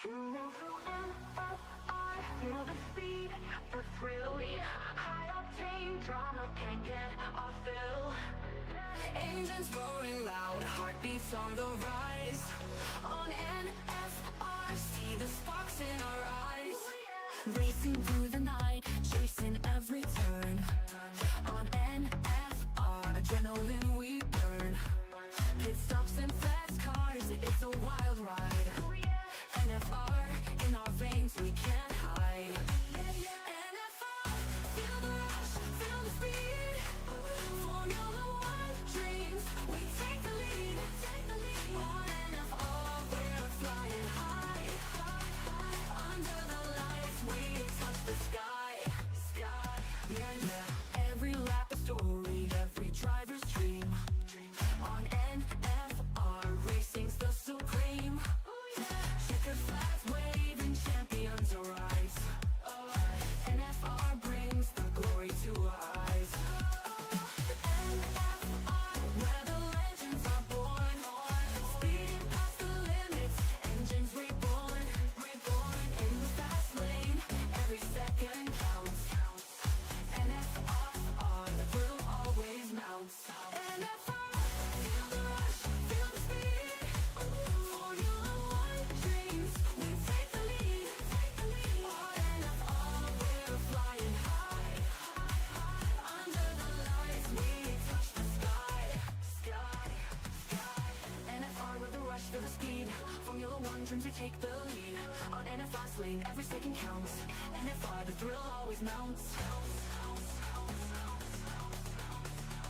I feel the speed, the thrill, high octane drama can't get off fill. Engines roaring loud, heartbeats on the rise. On NFR, see the sparks in our eyes. Racing through the night, chasing every turn. On NFR, adrenaline we burn. Pit stops and fast cars, it's a wild ride. NFR, in our veins we can't hide. NFR, feel the rush, feel the speed. Formula One dreams, we take the lead. On NFR, we're flying high. Under the lights, we touch the sky. Every lap a story, every driver's dream. On NFR, racing's the supreme. Checker flags waving, champions arise. NFR brings the glory to our eyes. NFR, where the legends are born. Speeding past the limits, engines reborn. In the fast lane, every second counts. NFR, the thrill always mounts. NFR, feel the rush, feel the speed. Formula One dreams, we take the lead. On NFR, we're flying high. Under the lights, we touch the sky. NFR with the rush, feel the speed. Formula One dreams, we take the lead. On NFR's lane, every second counts. NFR, the thrill always mounts.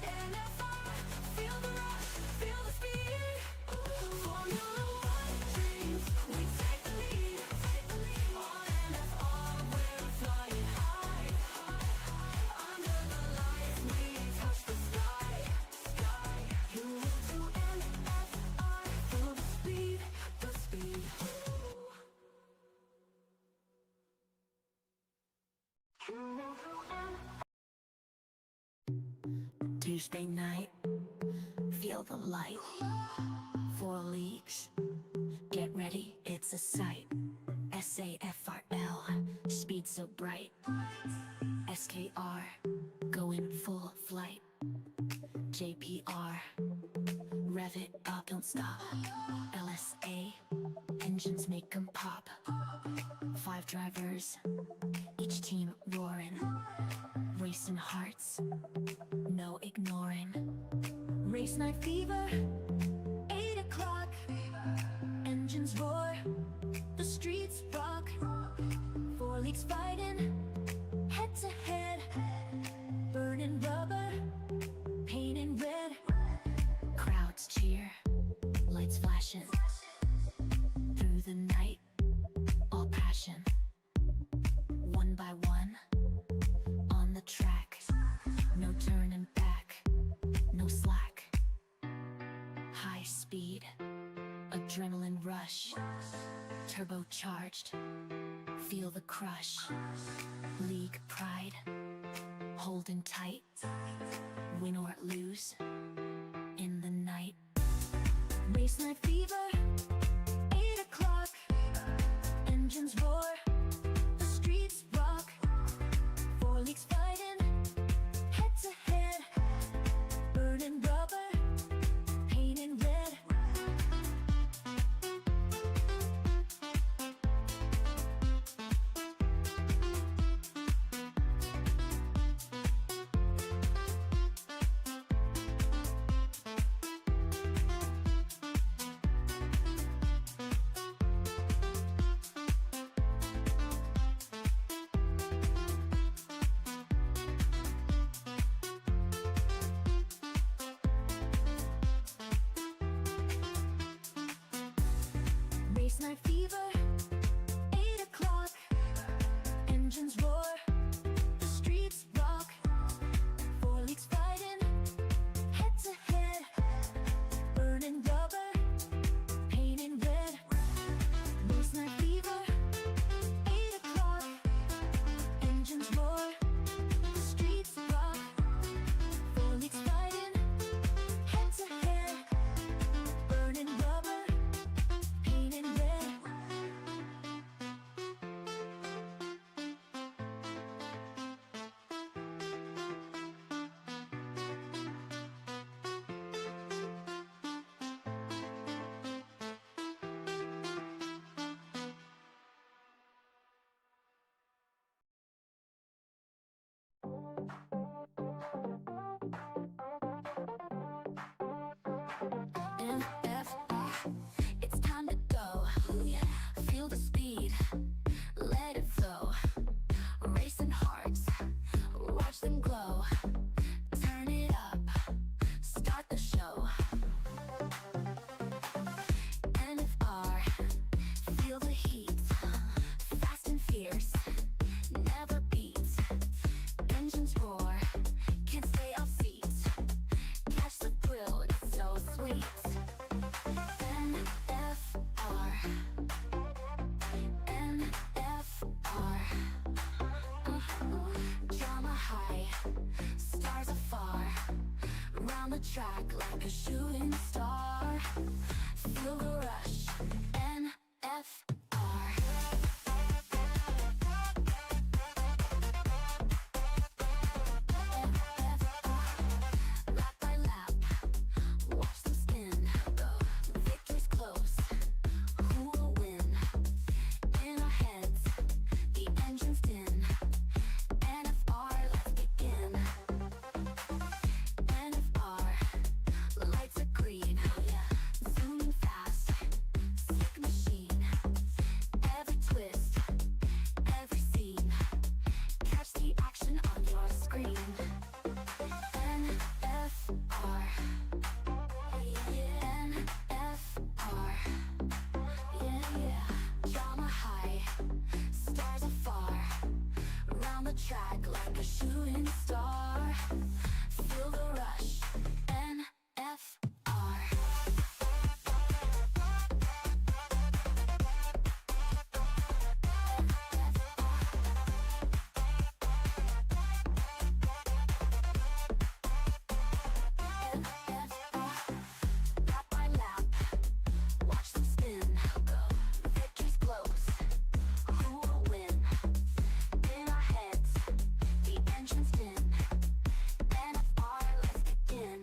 NFR, feel the rush, feel the speed. Formula One dreams, we take the lead. On NFR, we're flying high. Under the lights, we touch the sky. You will do NFR, feel the speed, the speed. Tuesday night, feel the light. 4 leagues, get ready, it's a sight. SAFRL, speed so bright. SKR, going full flight. JPR, rev it up, don't stop. LSA, engines make 'em pop. 5 drivers, each team roaring. Racing hearts, no ignoring. Race night fever, 8 o'clock. Engines roar, the streets rock. 4 leagues fighting, head to head. Burning rubber, painting red. Crowds cheer, lights flashing. Through the night, all passion. One by one, on the track. No turning back, no slack. High speed, adrenaline rush. Turbocharged, feel the crush. League pride, holding tight. Win or lose, in the night. Race night fever, 8 o'clock. Engines roar, the streets rock. 4 leagues fighting, head to head. Burning rubber, painting red. Race night fever, 8 o'clock. Engines roar, the streets rock. 4 leagues fighting, head to head. Burning rubber, painting red. Race night fever, 8 o'clock. Engines roar, the streets rock. 4 leagues fighting, head to head. Burning rubber, painting red. track like a shooting star. Feel the rush, NFR. Lap by lap, watch them spin. The victory's close, who will win? In our heads, the engine's din. NFR, let's begin. NFR, lights are green. Zooming fast, sick machine. Every twist, every scene. Catch the action on your screen. NFR, yeah. NFR, yeah. Drama high, stars afar. Round the track like a shooting star. Feel the rush, NFR. Lap by lap, watch them spin. Victory's close, who will win? In our heads, the engine's din. NFR, let's begin.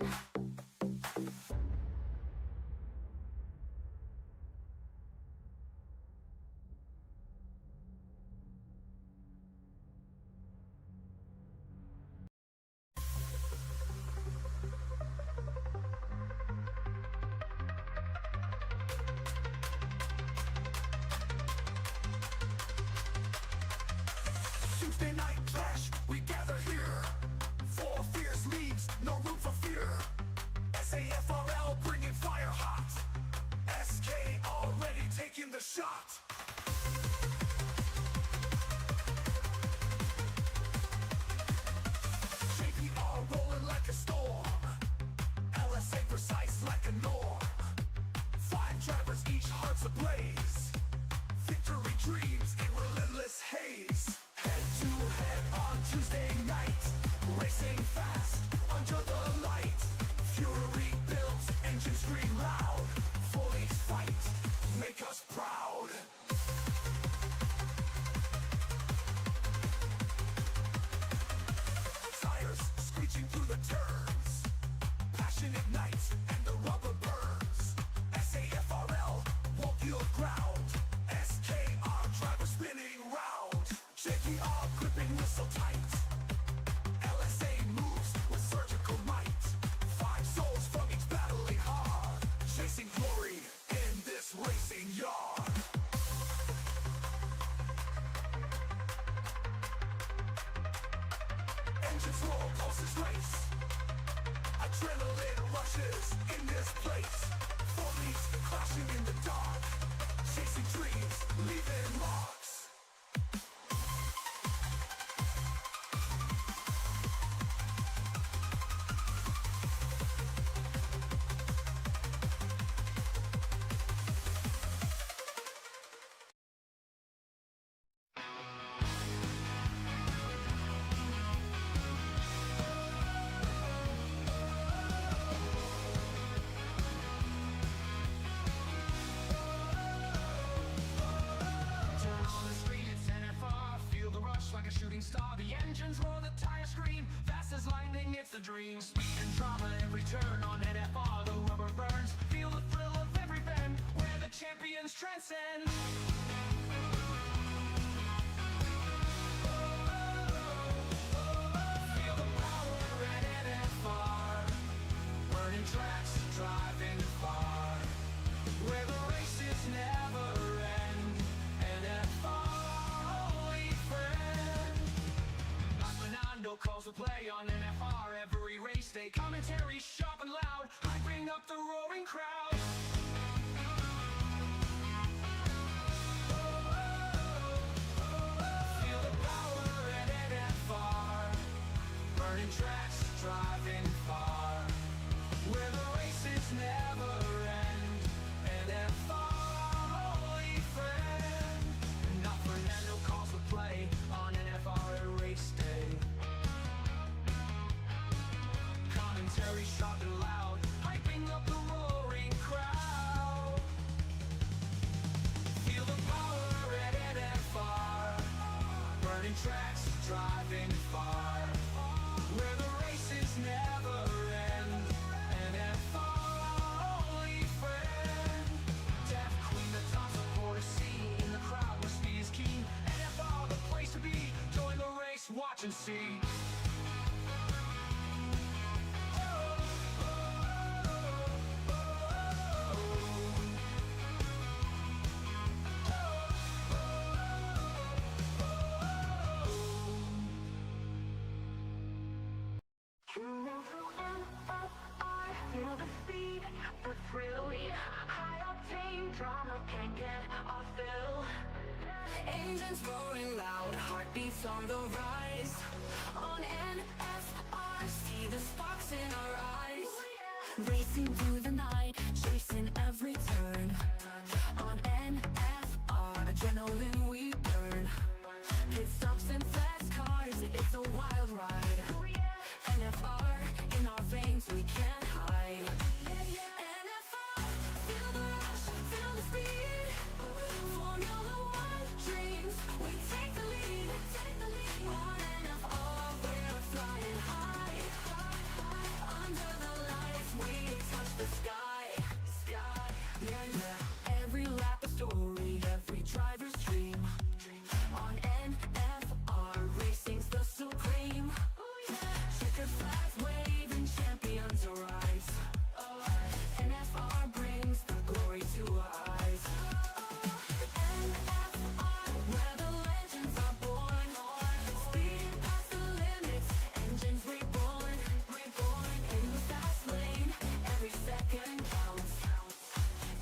Tuesday night clash, we gather here. Four fierce leagues, no room for fear. SAFRL bringing fire hot. SK already taking the shot. JPR rolling like a storm. LSA precise like a norm. 5 drivers, each heart's ablaze. Victory dreams in relentless haze. Head to head on Tuesday night. Racing fast under the light. Fury built, engine scream loud. Fully fight, make us proud. Tires screeching through the turns. Passion ignites and the rubber burns. SAFRL won't yield ground. SKR driver spinning round. JPR gripping whistle tight. LSA moves with surgical might. 5 souls from each battling hard. Chasing glory in this racing yard. Engines roar, pulses race. Adrenaline rushes in this place. 4 leagues clashing in the dark. Chasing dreams, leaving marks. Turn on the screen, it's NFR. Feel the rush like a shooting star. The engines roar, the tires scream. Fast as lightning, it's the dream. Speed and drama, every turn on NFR. The rubber burns. Feel the thrill of every bend, where the champions transcend. Feel the power at NFR. Burning tracks, driving far. Where the races never end. NFR, only friend. Like Fernando calls the play on NFR. Every race day, commentary sharp and loud, hyping up the roaring crowd. Feel the power at NFR. Burning tracks, driving far. Where the races never end. NFR, only friend. Not Fernando calls the play on NFR race day. Commentary sharp and loud. driving far, where the races never end. NFR, our only friend. Deaf Queen, the tops of Porter Sea, in the crowd where speed is keen. NFR, the place to be. Join the race, watch and see. Feel the speed, the thrill, high octane drama can't get off fill. Engines roaring loud, heartbeats on the rise. On NFR, see the sparks in our eyes. Racing through the night, chasing every turn. On NFR, adrenaline we burn. Pit stops and fast cars, it's a wild ride. NFR, in our veins we can't hide. NFR, feel the rush, feel the speed. Formula One dreams, we take the lead. On NFR, we're flying high. Under the lights, we touch the sky. Every lap a story, every driver's dream. On NFR, racing's the supreme. Checker flags waving, champions arise. NFR brings the glory to our eyes. NFR, where the legends are born. Speeding past the limits, engines reborn. In the fast lane, every second counts.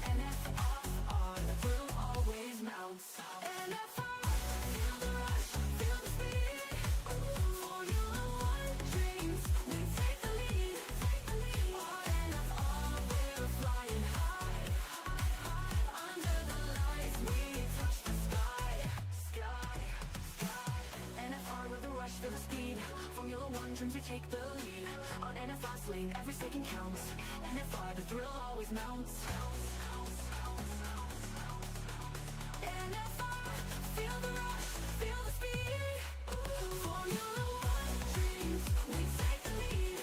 NFR, the thrill always mounts. NFR, feel the rush, feel the speed. Formula One dreams, we take the lead. On NFR, we're flying high. Under the lights, we touch the sky. NFR with the rush, feel the speed. Formula One dreams, we take the lead. On NFR's lane, every second counts. NFR, the thrill always mounts. NFR, feel the rush, feel the speed. Formula One dreams, we take the lead.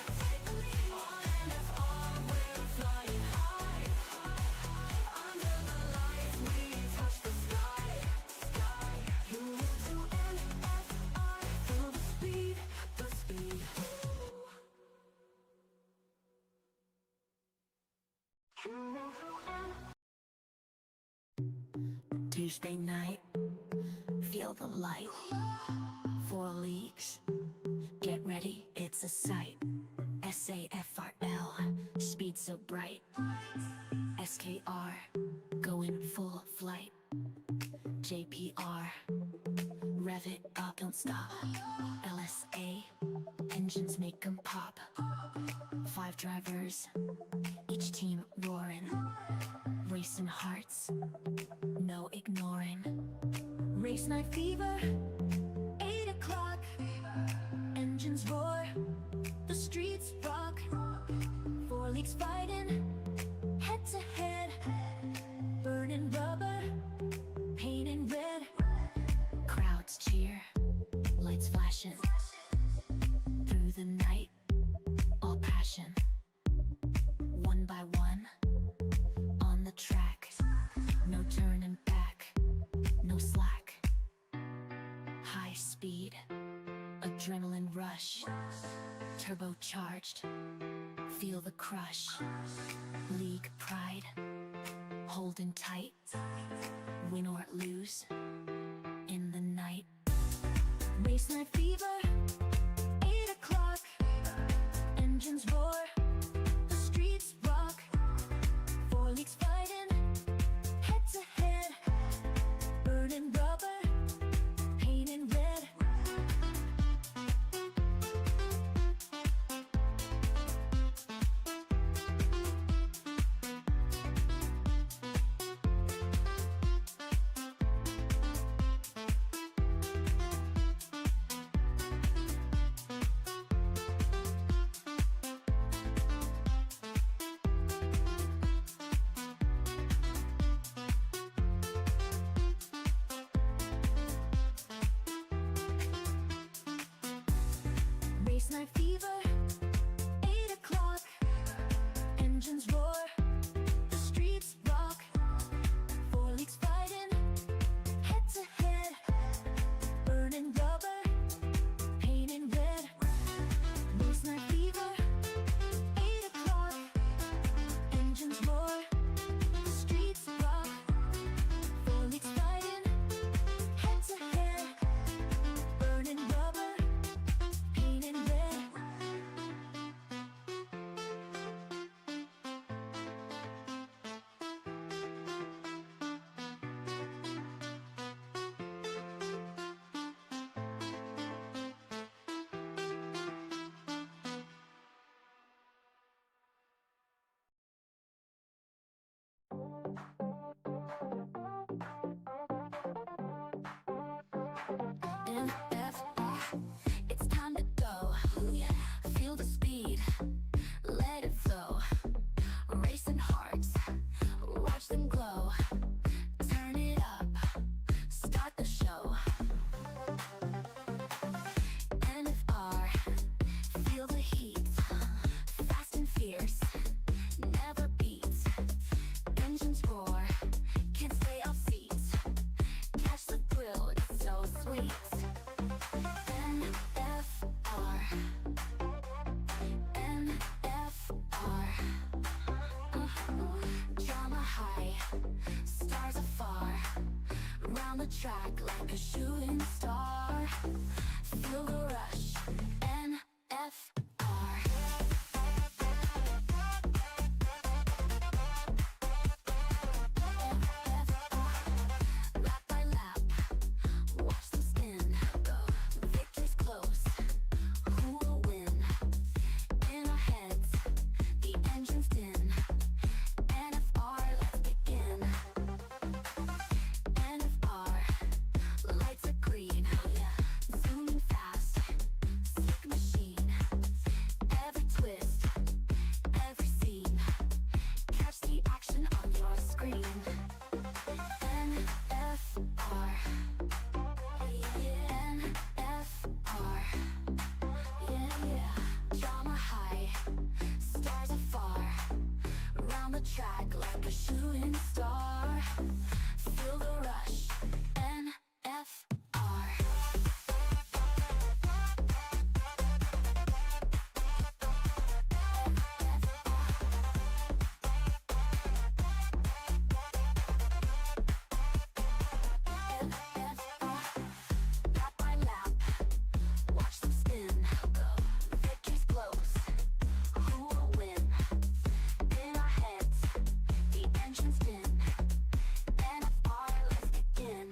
On NFR, we're flying high. Under the lights, we touch the sky. You move to NFR, feel the speed, the speed. Tuesday night, feel the light. 4 leagues, get ready, it's a sight. SAFRL, speed so bright. SKR, going full flight. JPR, rev it up, don't stop. LSA, engines make 'em pop. 5 drivers, each team roaring. Racing hearts, no ignoring. Race night fever, 8 o'clock. Engines roar, the streets rock. 4 leagues fighting, head to head. Burning rubber, painting red. Crowds cheer, lights flashing. Through the night, all passion. One by one, on the track. No turning back, no slack. High speed, adrenaline rush. Turbocharged, feel the crush. League pride, holding tight. Win or lose, in the night. Race night fever, 8 o'clock. Engines roar, the streets rock. 4 leagues fighting, head to head. Burning rubber, painting red. sweet. NFR, NFR. Drama high, stars afar. Round the track like a shooting star. Feel the rush, NFR. Lap by lap, watch them spin. Victory's close, who will win? In our heads, the engine's din. NFR, let's begin. NFR, lights are green. Zooming fast, slick machine. Every twist, every scene. Catch the action on your screen. NFR, NFR, yeah. Drama high, stars afar. Round the track like a shooting star. Feel the rush, NFR. Lap by lap, watch them spin. Victory's close, who will win? In our heads, the engine's din. NFR, let's begin.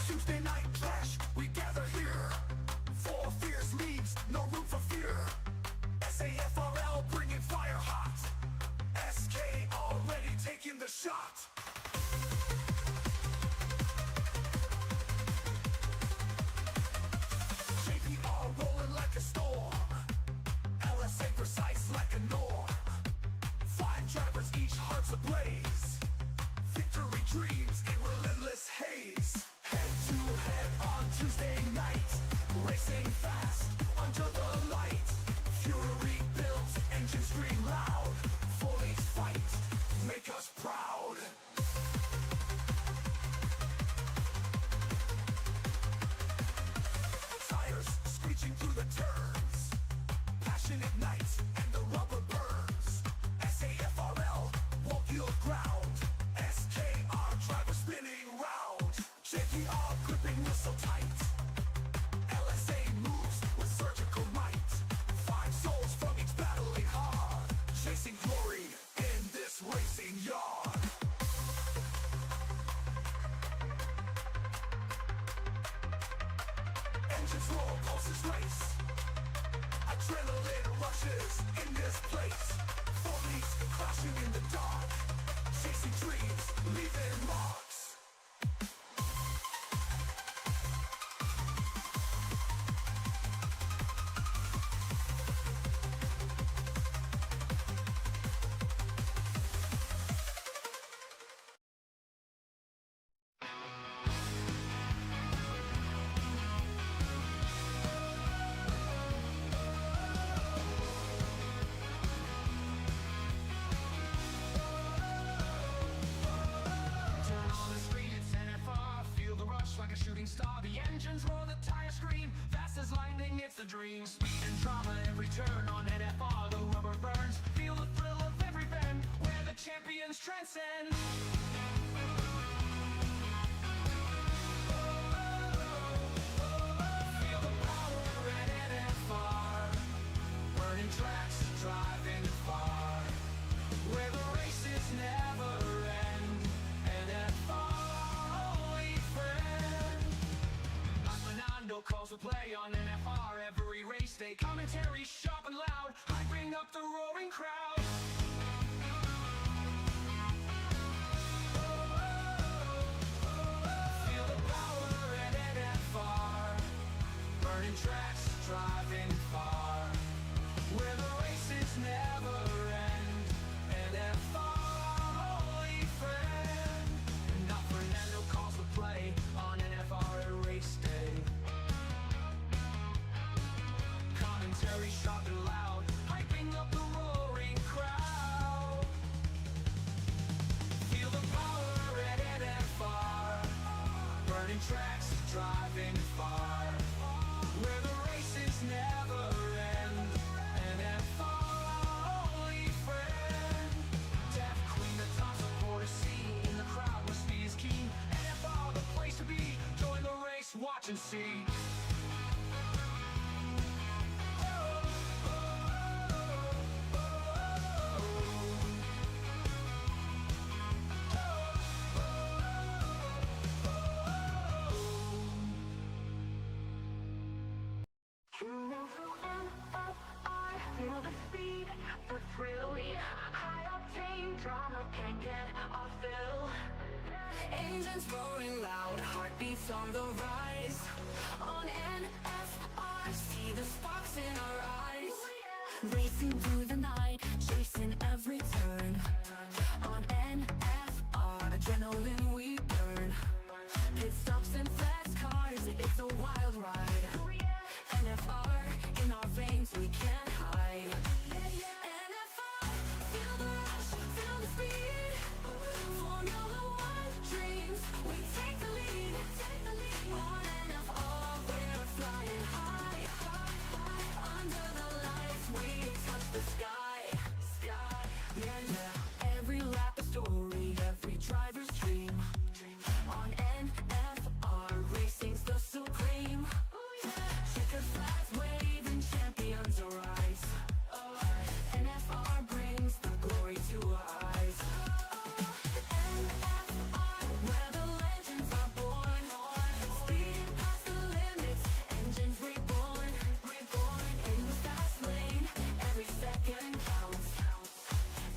Tuesday night clash, we gather here. Four fierce leagues, no room for fear. SAFRL bringing fire hot. SK already taking the shot. JPR rolling like a storm. LSA precise like a norm. Five drivers, each heart's ablaze. Victory dreams in relentless haze. Head to head on Tuesday night. Racing fast under the light. Fury built, engine scream loud. Fully fight, make us proud. Tires screeching through the turns. Passion ignites and the rubber burns. SAFRL won't yield ground. SKR driver spinning round. JPR gripping whistle tight. LSA moves with surgical might. Five souls from each battling hard. Chasing glory in this racing yard. Engines roar, pulses race. Adrenaline rushes in this place. Four leagues crashing in the dark. Chasing dreams, leaving marks. Turn on the screen, it's NFR. Feel the rush like a shooting star. The engines roar, the tires scream. Fast as lightning, it's the dream. Speed and drama, every turn on NFR. The rubber burns. Feel the thrill of every bend, where the champions transcend. Feel the power at NFR. Burning tracks, driving far. Where the races never end. NFR, only friend. Like Fernando calls to play on NFR. Every race day, commentary sharp and loud, hyping up the roaring crowd. Feel the power at NFR. Burning tracks, driving far. Where the races never driving far, where the races never end. NFR, our only friend. Deaf Queen, the tops of for to see. In the crowd where speed is keen. NFR, the place to be. Join the race, watch and see. Feel the speed, the thrill, yeah. High octane drama can't get off fill. Engines roaring loud, heartbeats on the rise. On NFR, see the sparks in our eyes. Racing through the night, chasing every turn. On NFR, adrenaline we burn. Pit stops and fast cars, it's a wild ride. NFR, in our veins we can't hide. NFR, feel the rush, feel the speed. Formula One dreams, we take the lead. On NFR, we're flying high. Under the lights, we touch the sky. Yeah. Every lap a story, every driver's dream. On NFR, racing's the supreme. Checker flags waving, champions arise. NFR brings the glory to our eyes. NFR, where the legends are born. Speeding past the limits, engines reborn. In the fast lane, every second counts.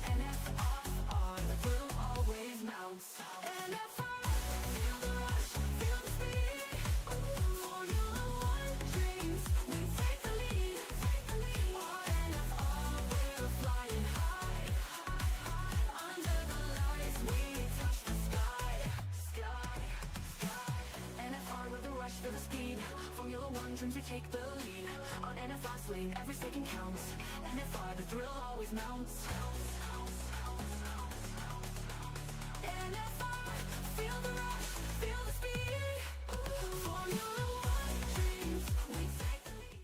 NFR, the thrill always mounts. NFR, feel the rush, feel the speed. Formula One dreams, we take the lead. On NFR, we're flying high. Under the lights, we touch the sky. NFR with the rush, feel the speed. Formula One dreams, we take the lead. On NFR lane, every second counts. NFR, the thrill always mounts. NFR, feel the rush, feel the speed. Formula One dreams, we take the lead.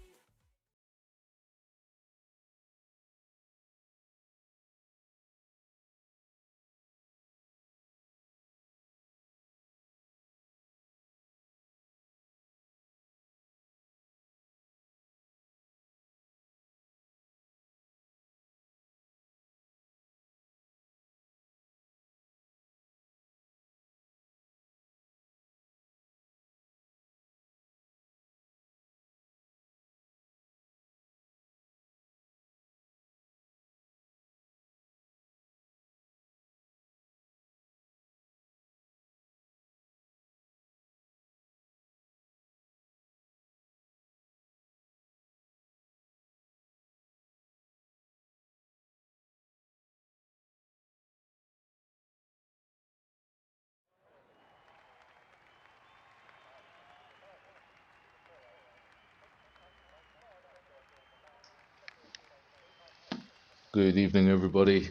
Good evening, everybody.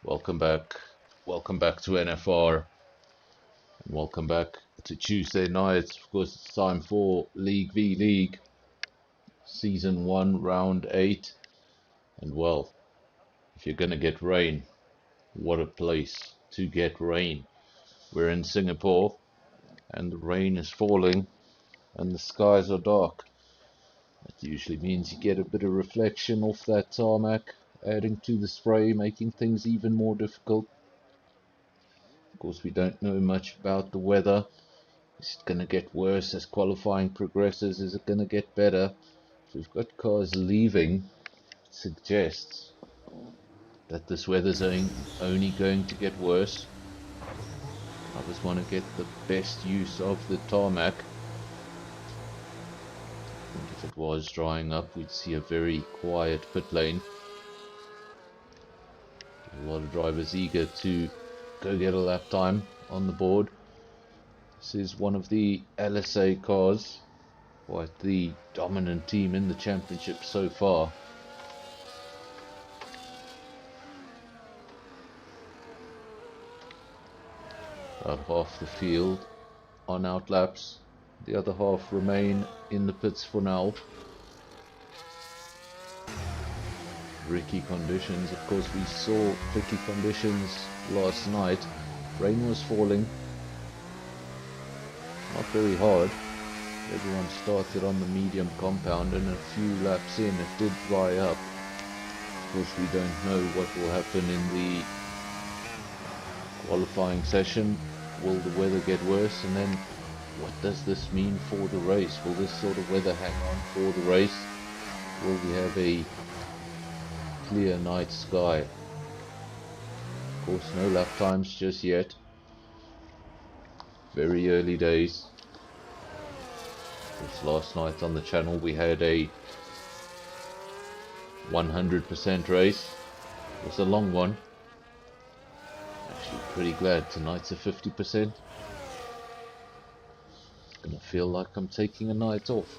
Welcome back. Welcome back to NFR. And welcome back to Tuesday nights. Of course, it's time for League v League, Season 1, Round 8. And well, if you're going to get rain, what a place to get rain. We're in Singapore, and the rain is falling, and the skies are dark. That usually means you get a bit of reflection off that tarmac, adding to the spray, making things even more difficult. Of course, we don't know much about the weather. Is it going to get worse as qualifying progresses? Is it going to get better? If we've got cars leaving, it suggests that this weather's only going to get worse. Drivers want to get the best use of the tarmac. I think if it was drying up, we'd see a very quiet pit lane. A lot of drivers eager to go get a lap time on the board. This is one of the LSA cars, quite the dominant team in the championship so far. About half the field on out laps. The other half remain in the pits for now. Tricky conditions, of course we saw tricky conditions last night. Rain was falling, not very hard. Everyone started on the medium compound, and a few laps in it did dry up. Of course we don't know what will happen in the qualifying session. Will the weather get worse, and then what does this mean for the race? Will this sort of weather hang on for the race? Will we have a clear night sky? Of course no lap times just yet. Very early days. This last night on the channel we had a 100% race. It was a long one. Actually pretty glad tonight's a 50%. Gonna feel like I'm taking a night off.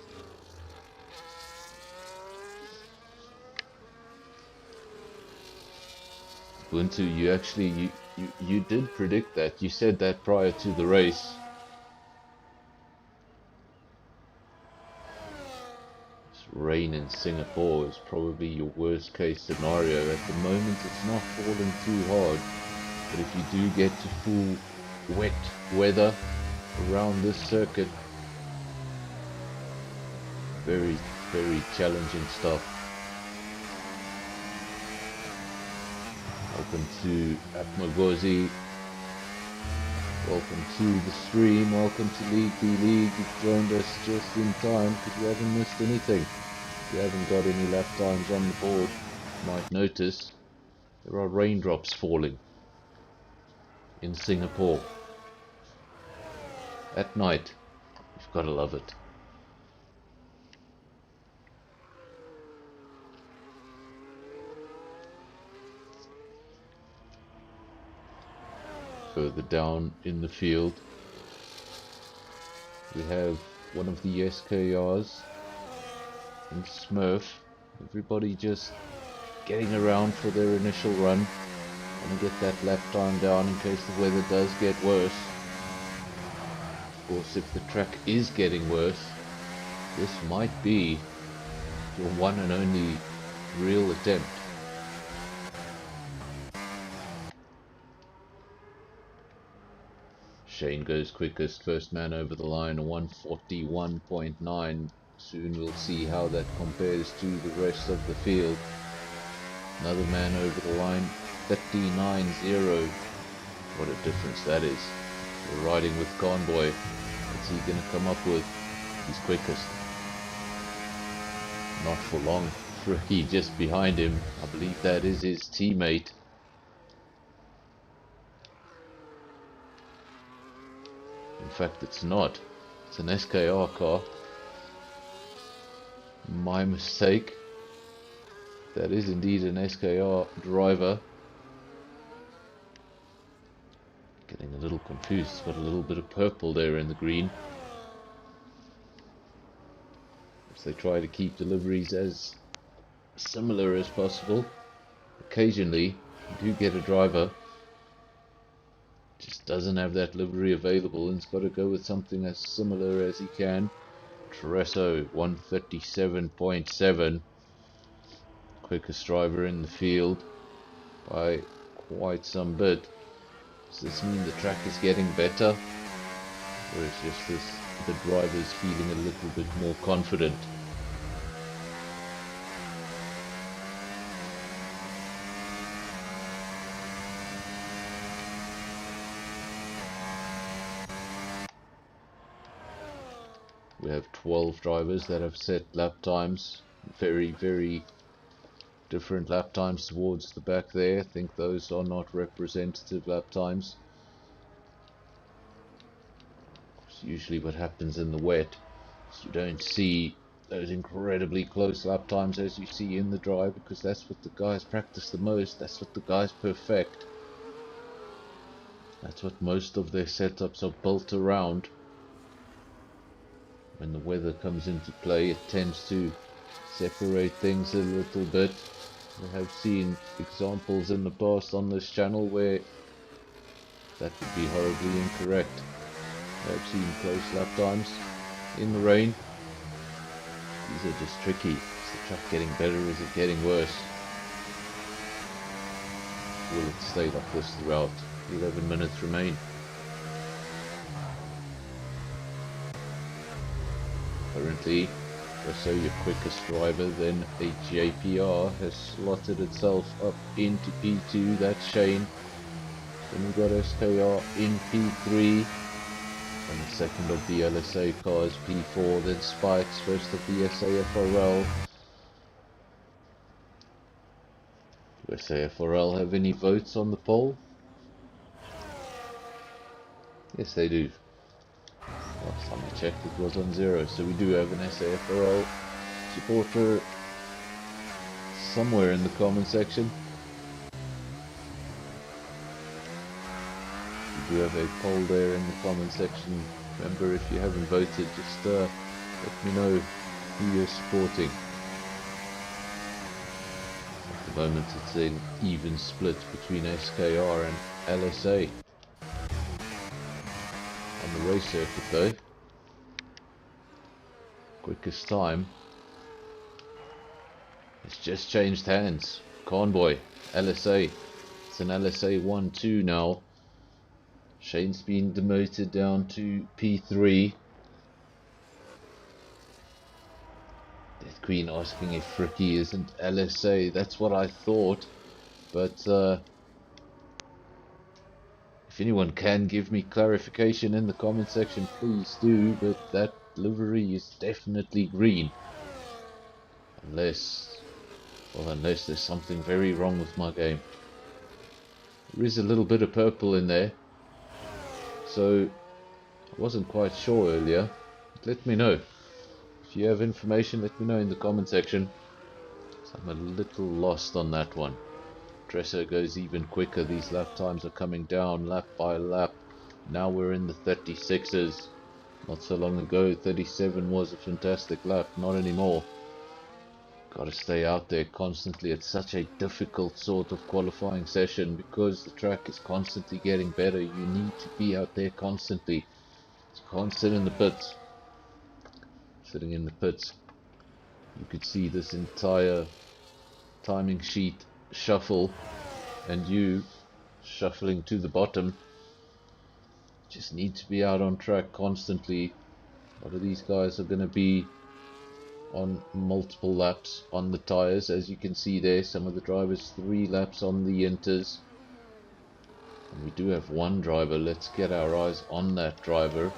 Ubuntu, you did predict that. You said that prior to the race. This rain in Singapore is probably your worst case scenario. At the moment it's not falling too hard, but if you do get to full wet weather around this circuit, very, very challenging stuff. Welcome to Atmagozi. Welcome to the stream. Welcome to League B League. You've joined us just in time because you haven't missed anything. If you haven't got any lap times on the board, you might notice there are raindrops falling in Singapore at night. You've got to love it. Further down in the field we have one of the SKRs and Smurf. Everybody just getting around for their initial run. Want to get that lap time down in case the weather does get worse. Of course, if the track is getting worse, this might be your one and only real attempt. Shane goes quickest, first man over the line, a 141.9. Soon we'll see how that compares to the rest of the field. Another man over the line, 39.0. What a difference that is. We're riding with Convoy. What's he going to come up with? He's quickest. Not for long. Ricky just behind him. I believe that is his teammate. In fact, it's not. It's an SKR car. My mistake. That is indeed an SKR driver. Getting a little confused. It's got a little bit of purple there in the green. As they try to keep deliveries as similar as possible. Occasionally, you do get a driver just doesn't have that livery available and has got to go with something as similar as he can. Tresso 137.7, quickest driver in the field by quite some bit. Does this mean the track is getting better, or is just the drivers feeling a little bit more confident? We have 12 drivers that have set lap times, very, very different lap times towards the back there. I think those are not representative lap times. It's usually what happens in the wet is you don't see those incredibly close lap times as you see in the dry, because that's what the guys practice the most, that's what the guys perfect. That's what most of their setups are built around. When the weather comes into play, it tends to separate things a little bit. I have seen examples in the past on this channel where that would be horribly incorrect. I've seen close lap times in the rain. These are just tricky. Is the track getting better or is it getting worse? Will it stay like this throughout? 11 minutes remain. Currently, so your quickest driver, then a JPR, has slotted itself up into P2. That's Shane. Then we've got SKR in P3. And the second of the LSA cars, P4. Then Spikes, first of the SAFRL. Do SAFRL have any votes on the poll? Yes, they do. Last time I checked, it was on 0. So we do have an SAFRL supporter somewhere in the comment section. We do have a poll there in the comment section. Remember, if you haven't voted, just let me know who you're supporting. At the moment, it's an even split between SKR and LSA. On the race circuit though, quickest time, it's just changed hands. Convoy, LSA, it's an LSA 1-2 now. Shane's been demoted down to P3. Death Queen asking if Fricky isn't LSA, that's what I thought, but if anyone can give me clarification in the comment section, please do, but that livery is definitely green. Unless there's something very wrong with my game. There is a little bit of purple in there, so I wasn't quite sure earlier. Let me know. If you have information, let me know in the comment section. So I'm a little lost on that one. Dresser goes even quicker. These lap times are coming down lap by lap. Now we're in the 36s. Not so long ago 37 was a fantastic lap. Not anymore. Got to stay out there constantly. It's such a difficult sort of qualifying session because the track is constantly getting better. You need to be out there constantly. You can't sit in the pits. Sitting in the pits, you could see this entire timing sheet shuffle, and you shuffling to the bottom. Just need to be out on track constantly. A lot of these guys are going to be on multiple laps on the tires, as you can see there. Some of the drivers 3 laps on the inters, and we do have one driver. Let's get our eyes on that driver,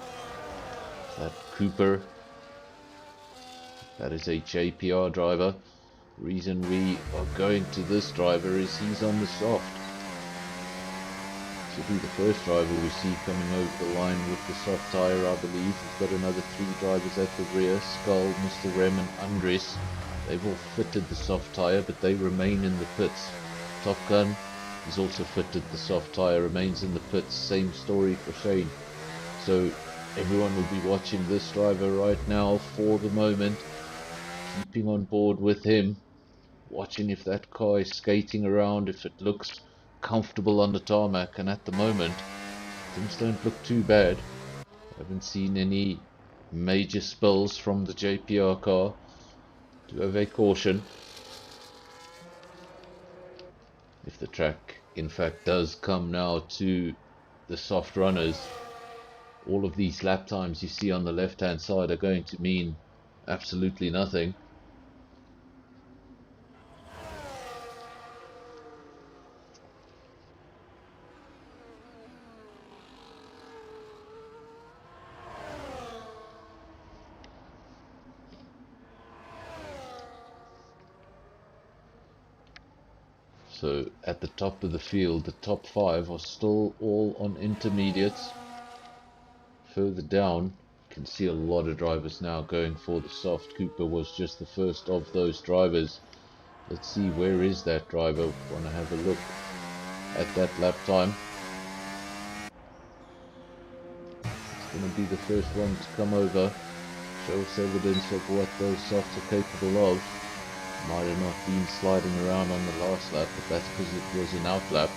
that Cooper. That is a JPR driver. The reason we are going to this driver is he's on the soft. This will be the first driver we see coming over the line with the soft tyre, I believe. We've got another 3 drivers at the rear, Skull, Mr. Rem and Andres. They've all fitted the soft tyre, but they remain in the pits. Top Gun has also fitted the soft tyre, remains in the pits. Same story for Shane. So everyone will be watching this driver right now for the moment, keeping on board with him, watching if that car is skating around, if it looks comfortable on the tarmac. And at the moment things don't look too bad. I haven't seen any major spills from the JPR car. Do have a caution. If the track in fact does come now to the soft runners, all of these lap times you see on the left hand side are going to mean absolutely nothing. So at the top of the field, the top 5 are still all on intermediates. Further down, you can see a lot of drivers now going for the soft. Cooper was just the first of those drivers. Let's see, where is that driver? Want to have a look at that lap time. It's going to be the first one to come over. Show us evidence of what those softs are capable of. Might have not been sliding around on the last lap, but that's because it was an out lap.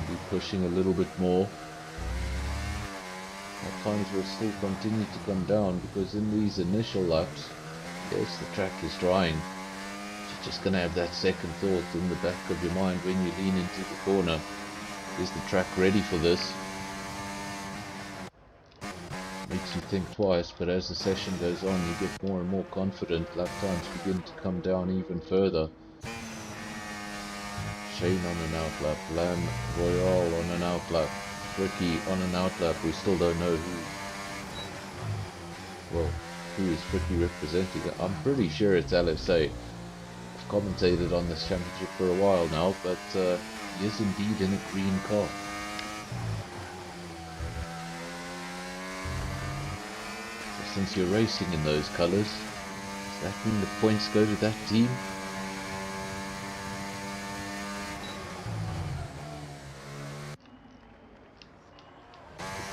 Be pushing a little bit more. Lap times will still continue to come down because in these initial laps, yes, the track is drying. You're just going to have that second thought in the back of your mind when you lean into the corner. Is the track ready for this? Makes you think twice, but as the session goes on, you get more and more confident. Lap times begin to come down even further. Shane on an outlap, Lam Royale on an outlap, Ricky on an outlap. We still don't know who is Ricky representing. I'm pretty sure it's LSA. I've commentated on this championship for a while now, but he is indeed in a green car. So since you're racing in those colours, does that mean the points go to that team?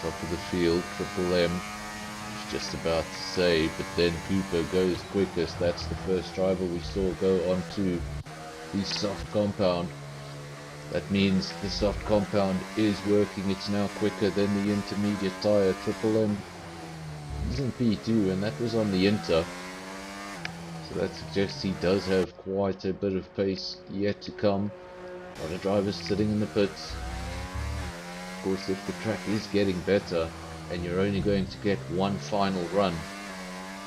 Top of the field, Triple M was just about to say, but then Cooper goes quickest. That's the first driver we saw go onto the soft compound. That means the soft compound is working. It's now quicker than the intermediate tyre. Triple M is in P2 and that was on the Inter. So that suggests he does have quite a bit of pace yet to come. A lot of drivers sitting in the pits. Of course, if the track is getting better and you're only going to get one final run,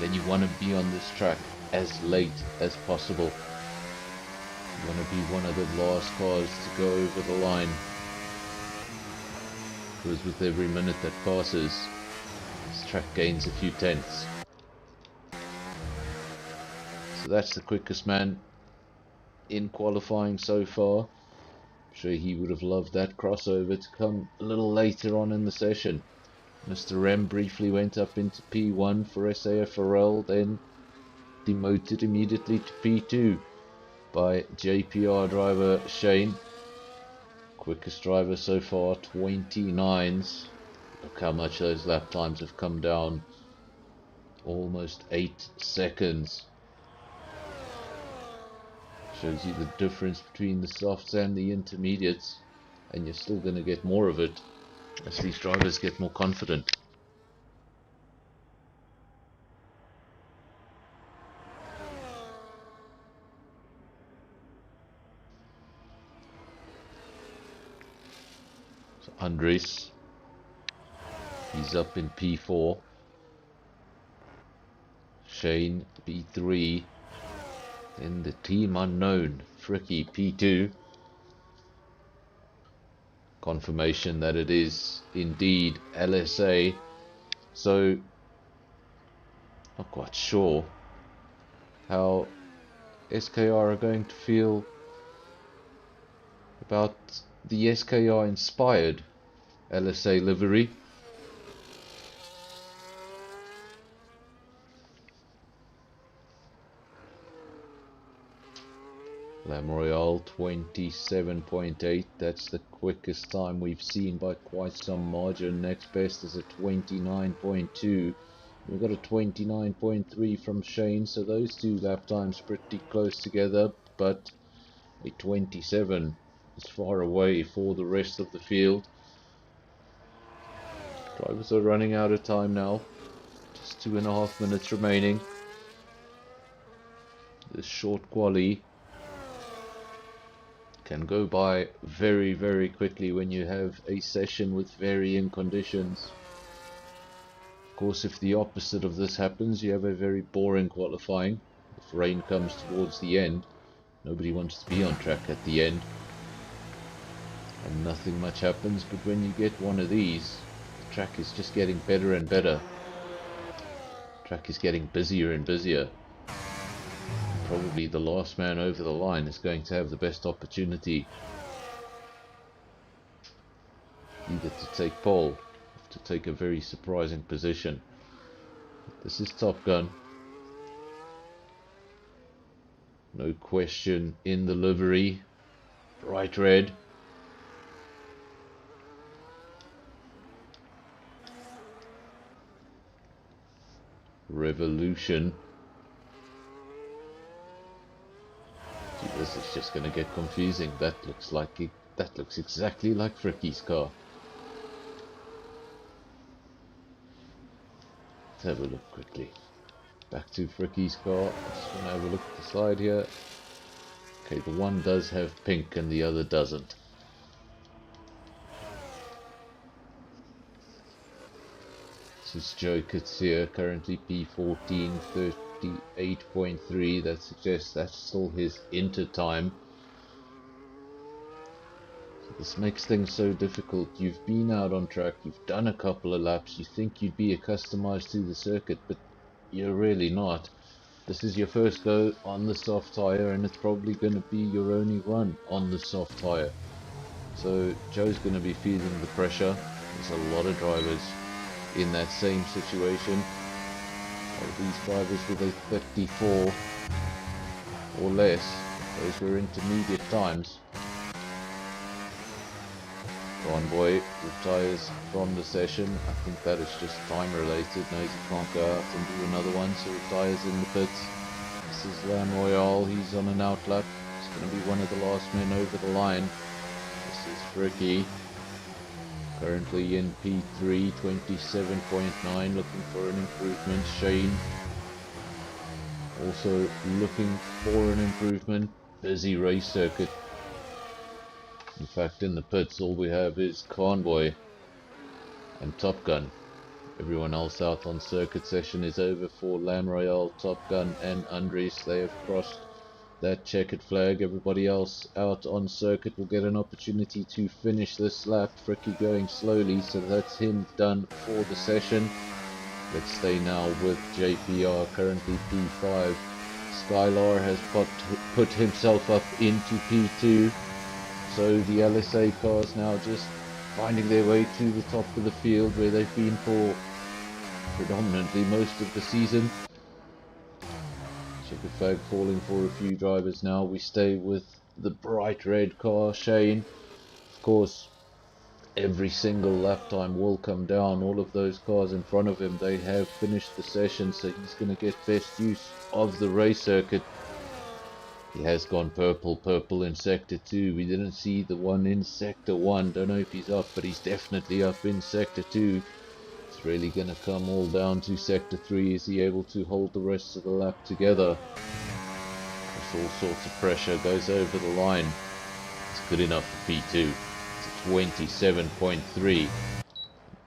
then you want to be on this track as late as possible. You want to be one of the last cars to go over the line, because with every minute that passes, this track gains a few tenths. So that's the quickest man in qualifying so far. I'm sure he would have loved that crossover to come a little later on in the session. Mr. M briefly went up into P1 for SAFRL, then demoted immediately to P2 by JPR driver Shane. Quickest driver so far, 29s. Look how much those lap times have come down. Almost 8 seconds. Shows you the difference between the softs and the intermediates, and you're still going to get more of it as these drivers get more confident. So Andres, he's up in P4. Shane P3. Then the team unknown, Fricky P2. Confirmation that it is indeed LSA. So, not quite sure how SKR are going to feel about the SKR inspired LSA livery. Lam Royale 27.8, that's the quickest time we've seen by quite some margin. Next best is a 29.2. We've got a 29.3 from Shane, so those two lap times pretty close together, but a 27 is far away for the rest of the field. Drivers are running out of time now, just 2.5 minutes remaining. This short quali can go by very, very quickly when you have a session with varying conditions. Of course, if the opposite of this happens, you have a very boring qualifying. If rain comes towards the end, nobody wants to be on track at the end, and nothing much happens. But when you get one of these, the track is just getting better and better. The track is getting busier and busier. Probably the last man over the line is going to have the best opportunity, either to take pole or to take a very surprising position. This is Top Gun, no question, in the livery, bright red. Revolution. This is just going to get confusing. That looks exactly like Fricky's car. Let's have a look quickly. Back to Fricky's car. I just want to have a look at the side here. Okay, the one does have pink and the other doesn't. This is Joe Kitsia, currently P14, 38.3. That suggests that's still his inter time. So this makes things so difficult. You've been out on track, you've done a couple of laps, you think you'd be accustomed to the circuit, but you're really not. This is your first go on the soft tyre, and it's probably going to be your only run on the soft tyre. So Joe's going to be feeling the pressure. There's a lot of drivers in that same situation. All these drivers with a 34 or less, those were intermediate times. Convoy retires from the session. I think that is just time related. Knows he can't go out and do another one, so retires in the pits. This is Lam Royale. He's on an outlap. He's going to be one of the last men over the line. This is Fricky. Currently in P3, 27.9, looking for an improvement. Shane also looking for an improvement. Busy race circuit. In fact, in the pits, all we have is Convoy and Top Gun. Everyone else out on circuit session is over for Lam Royale, Top Gun and Andres. They have crossed that checkered flag. Everybody else out on circuit will get an opportunity to finish this lap. Fricky going slowly, so that's him done for the session. Let's stay now with JPR, currently P5. Skylar has put himself up into P2. So the LSA cars now just finding their way to the top of the field, where they've been for predominantly most of the season. Checkered flag falling for a few drivers now. We stay with the bright red car, Shane. Of course, every single lap time will come down. All of those cars in front of him, they have finished the session, so he's going to get best use of the race circuit. He has gone purple in Sector 2. We didn't see the one in Sector 1. Don't know if he's up, but he's definitely up in Sector 2. It's really going to come all down to Sector 3. Is he able to hold the rest of the lap together? There's all sorts of pressure. Goes over the line. It's good enough for P2. It's 27.3.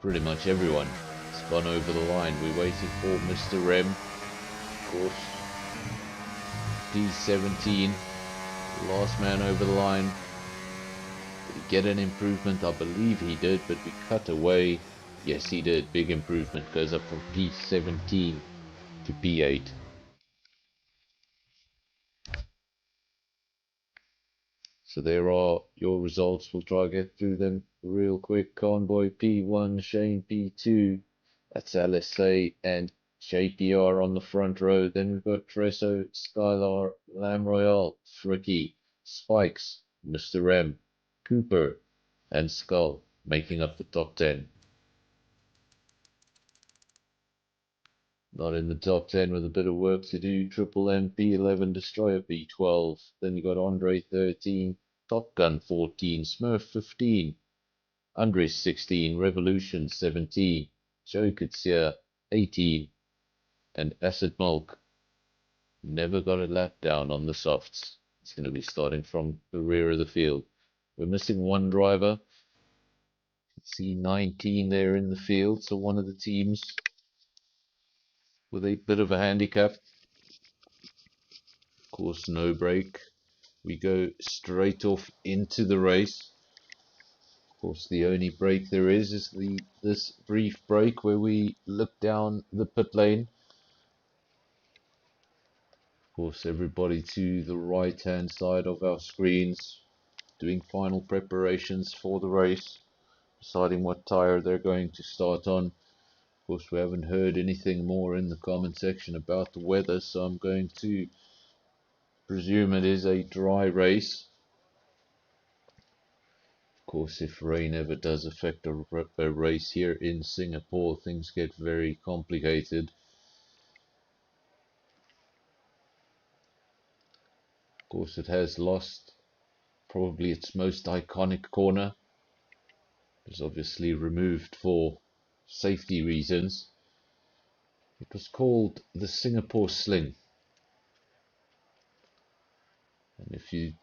Pretty much everyone has gone over the line. We're waiting for Mr. Rem. Of course, P17, last man over the line. Did he get an improvement? I believe he did, but we cut away. Yes, he did. Big improvement. Goes up from P17 to P8. So there are your results. We'll try to get through them real quick. Convoy P1, Shane P2. That's LSA and JPR on the front row. Then we've got Tresso, Skylar, Lam Royale, Fricky, Spikes, Mr. M, Cooper, and Skull making up the top 10. Not in the top 10 with a bit of work to do. Triple M P11, Destroyer P12. Then you got Andre 13, Top Gun 14, Smurf 15, Andres 16, Revolution 17, Joe Kitsia 18, and Acid Milk never got a lap down on the softs. It's going to be starting from the rear of the field. We're missing one driver. See 19 there in the field, so one of the teams with a bit of a handicap. Of course, no break. We go straight off into the race. Of course, the only break there is this brief break where we look down the pit lane. Of course, everybody to the right hand side of our screens doing final preparations for the race, deciding what tyre they're going to start on. Of course, we haven't heard anything more in the comment section about the weather, so I'm going to presume it is a dry race. Of course, if rain ever does affect a race here in Singapore, things get very complicated. Of course, it has lost probably its most iconic corner. It was obviously removed for safety reasons. It was called the Singapore Sling. And if you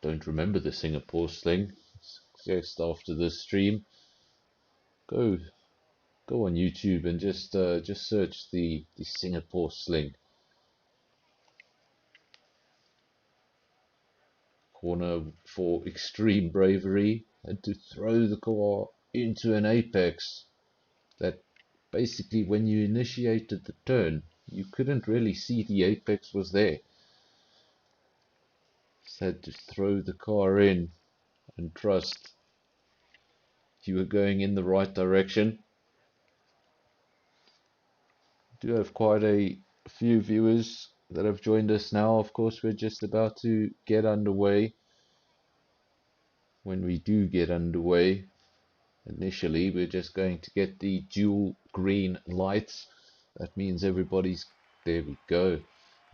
don't remember the Singapore Sling, just after this stream, go on YouTube and just search the Singapore Sling. Corner for extreme bravery and to throw the car into an apex that basically when you initiated the turn you couldn't really see the apex was there. Just had to throw the car in and trust you were going in the right direction. We do have quite a few viewers that have joined us now. Of course, we're just about to get underway. When we do get underway, initially we're just going to get the dual green lights. That means everybody's, there we go.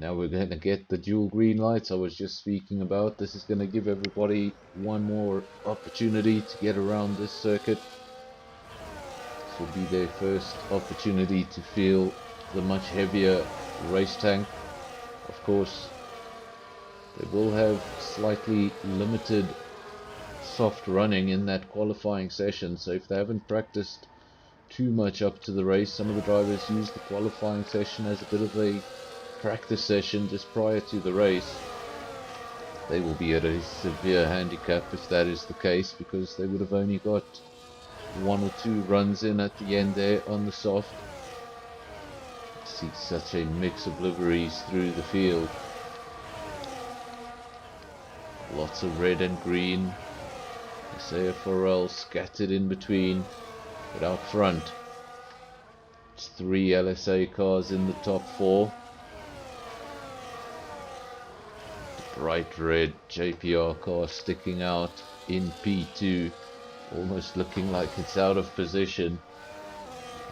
Now we're going to get the dual green lights I was just speaking about. This is going to give everybody one more opportunity to get around this circuit. This will be their first opportunity to feel the much heavier race tank. Of course, they will have slightly limited soft running in that qualifying session, so if they haven't practiced too much up to the race, some of the drivers use the qualifying session as a bit of a practice session just prior to the race. They will be at a severe handicap if that is the case, because they would have only got 1 or 2 runs in at the end there on the soft. See such a mix of liveries through the field. Lots of red and green. SAFRL scattered in between, but out front it's 3 LSA cars in the top 4. The bright red JPR car sticking out in P2, almost looking like it's out of position.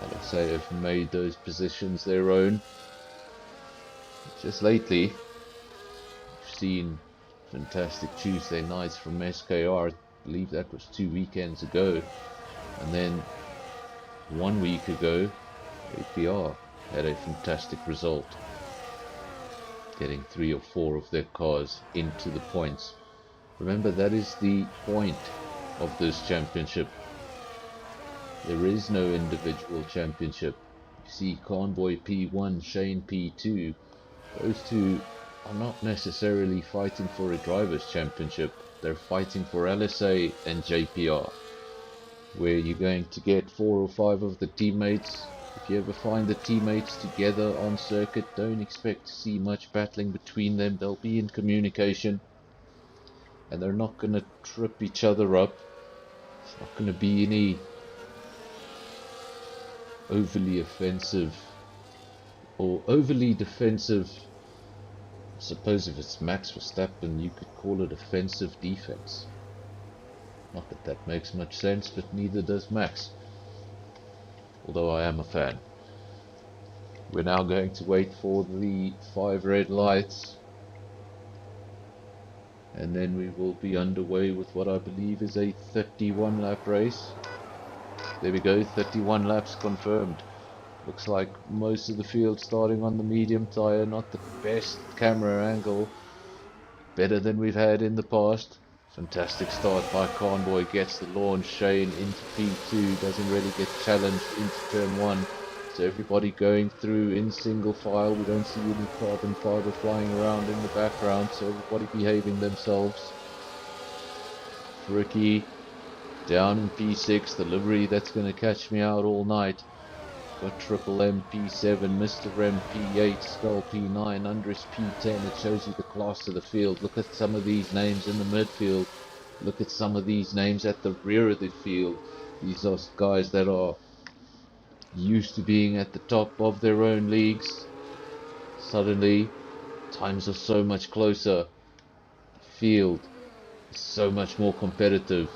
LSA have made those positions their own. Just lately we've seen fantastic Tuesday nights from SKR. I believe that was 2 weekends ago, and then 1 week ago APR had a fantastic result, getting 3 or 4 of their cars into the points. Remember, that is the point of this championship. There is no individual championship. You see Convoy P1, Shane P2, those two are not necessarily fighting for a driver's championship. They're fighting for LSA and JPR, where you're going to get 4 or 5 of the teammates. If you ever find the teammates together on circuit, don't expect to see much battling between them. They'll be in communication, and they're not going to trip each other up. It's not going to be any overly offensive or overly defensive. I suppose if it's Max Verstappen, you could call it offensive defense. Not that that makes much sense, but neither does Max, although I am a fan. We're now going to wait for the 5 red lights, and then we will be underway with what I believe is a 31 lap race. There we go, 31 laps confirmed. Looks like most of the field starting on the medium tyre. Not the best camera angle, better than we've had in the past. Fantastic start by Convoy, gets the launch. Shane into P2, doesn't really get challenged into turn 1. So everybody going through in single file. We don't see any carbon fibre flying around in the background, so everybody behaving themselves. Ricky down in P6, the livery that's going to catch me out all night. Got Triple M P7, Mr. M P8, Skull P9, Undress P10. It shows you the class of the field. Look at some of these names in the midfield. Look at some of these names at the rear of the field. These are guys that are used to being at the top of their own leagues. Suddenly, times are so much closer. The field is so much more competitive.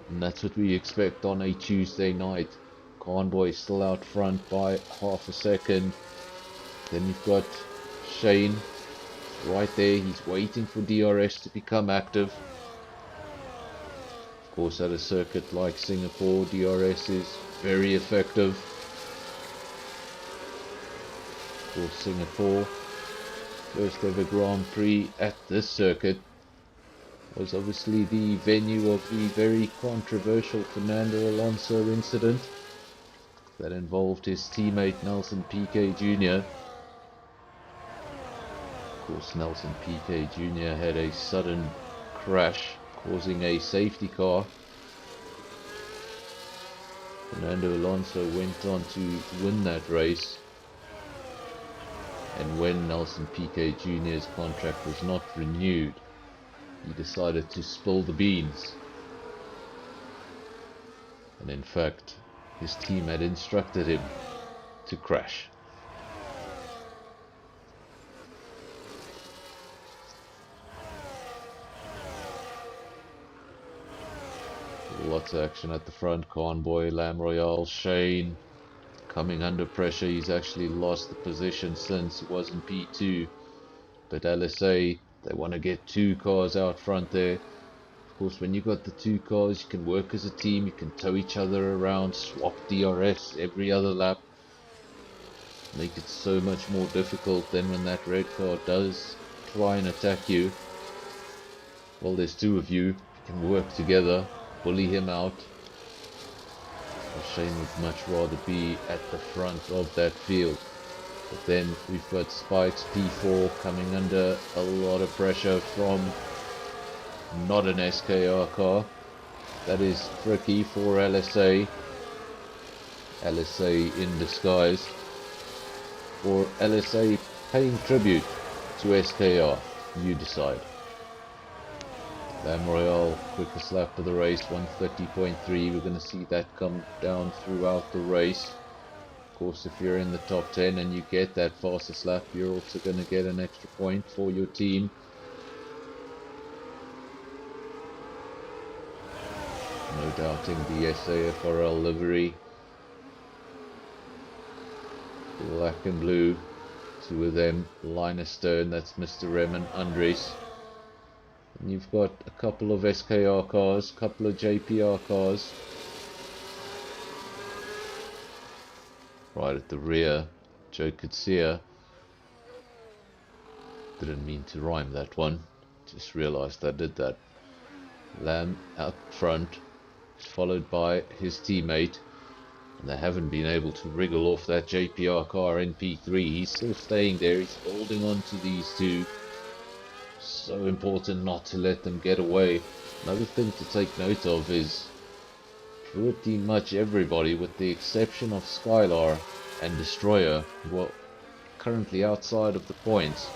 And that's what we expect on a Tuesday night. Convoy still out front by half a second. Then you've got Shane right there. He's waiting for DRS to become active. Of course, at a circuit like Singapore, DRS is very effective. for Singapore. First ever Grand Prix at this circuit. Was obviously the venue of the very controversial Fernando Alonso incident that involved his teammate Nelson Piquet Jr. Of course, Nelson Piquet Jr. had a sudden crash causing a safety car. Fernando Alonso went on to win that race, and when Nelson Piquet Jr.'s contract was not renewed, he decided to spill the beans. And in fact, his team had instructed him to crash. Lots of action at the front. Convoy, Lam Royale, Shane coming under pressure. He's actually lost the position since he was in P2. But LSA, they want to get two cars out front there. Of course, when you've got the two cars, you can work as a team. You can tow each other around, swap DRS every other lap. Make it so much more difficult than when that red car does try and attack you. Well, there's two of you. You can work together, bully him out. Shane would much rather be at the front of that field. But then we've got Spikes P4 coming under a lot of pressure from not an SKR car. That is tricky for LSA. LSA in disguise. Or LSA paying tribute to SKR. You decide. Lam Royale, quickest lap of the race, 130.3. We're going to see that come down throughout the race. Of course, if you're in the top 10 and you get that fastest lap, you're also going to get an extra point for your team. No doubting the SAFRL livery. Black and blue. Two of them. Line astern, that's Mr. Remen Andres. And you've got a couple of SKR cars, a couple of JPR cars. Right at the rear, Joe Kutsia. Didn't mean to rhyme that one, just realized I did that. Lam out front, followed by his teammate. And they haven't been able to wriggle off that JPR car in P3. He's still staying there, he's holding on to these two. So important not to let them get away. Another thing to take note of is pretty much everybody, with the exception of Skylar and Destroyer, well, currently outside of the points.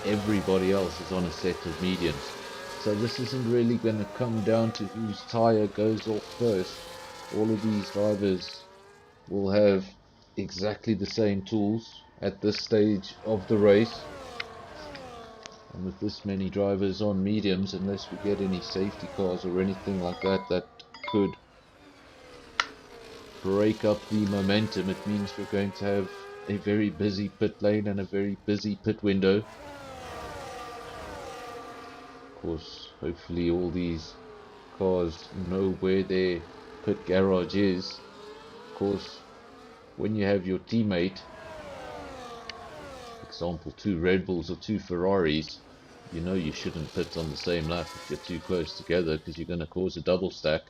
Everybody else is on a set of mediums. So this isn't really going to come down to whose tyre goes off first. All of these drivers will have exactly the same tools at this stage of the race. And with this many drivers on mediums, unless we get any safety cars or anything like that that could break up the momentum, it means we're going to have a very busy pit lane and a very busy pit window. Of course, hopefully all these cars know where their pit garage is. Of course, when you have your teammate, for example, two Red Bulls or two Ferraris, you know you shouldn't pit on the same lap if you're too close together, because you're going to cause a double stack.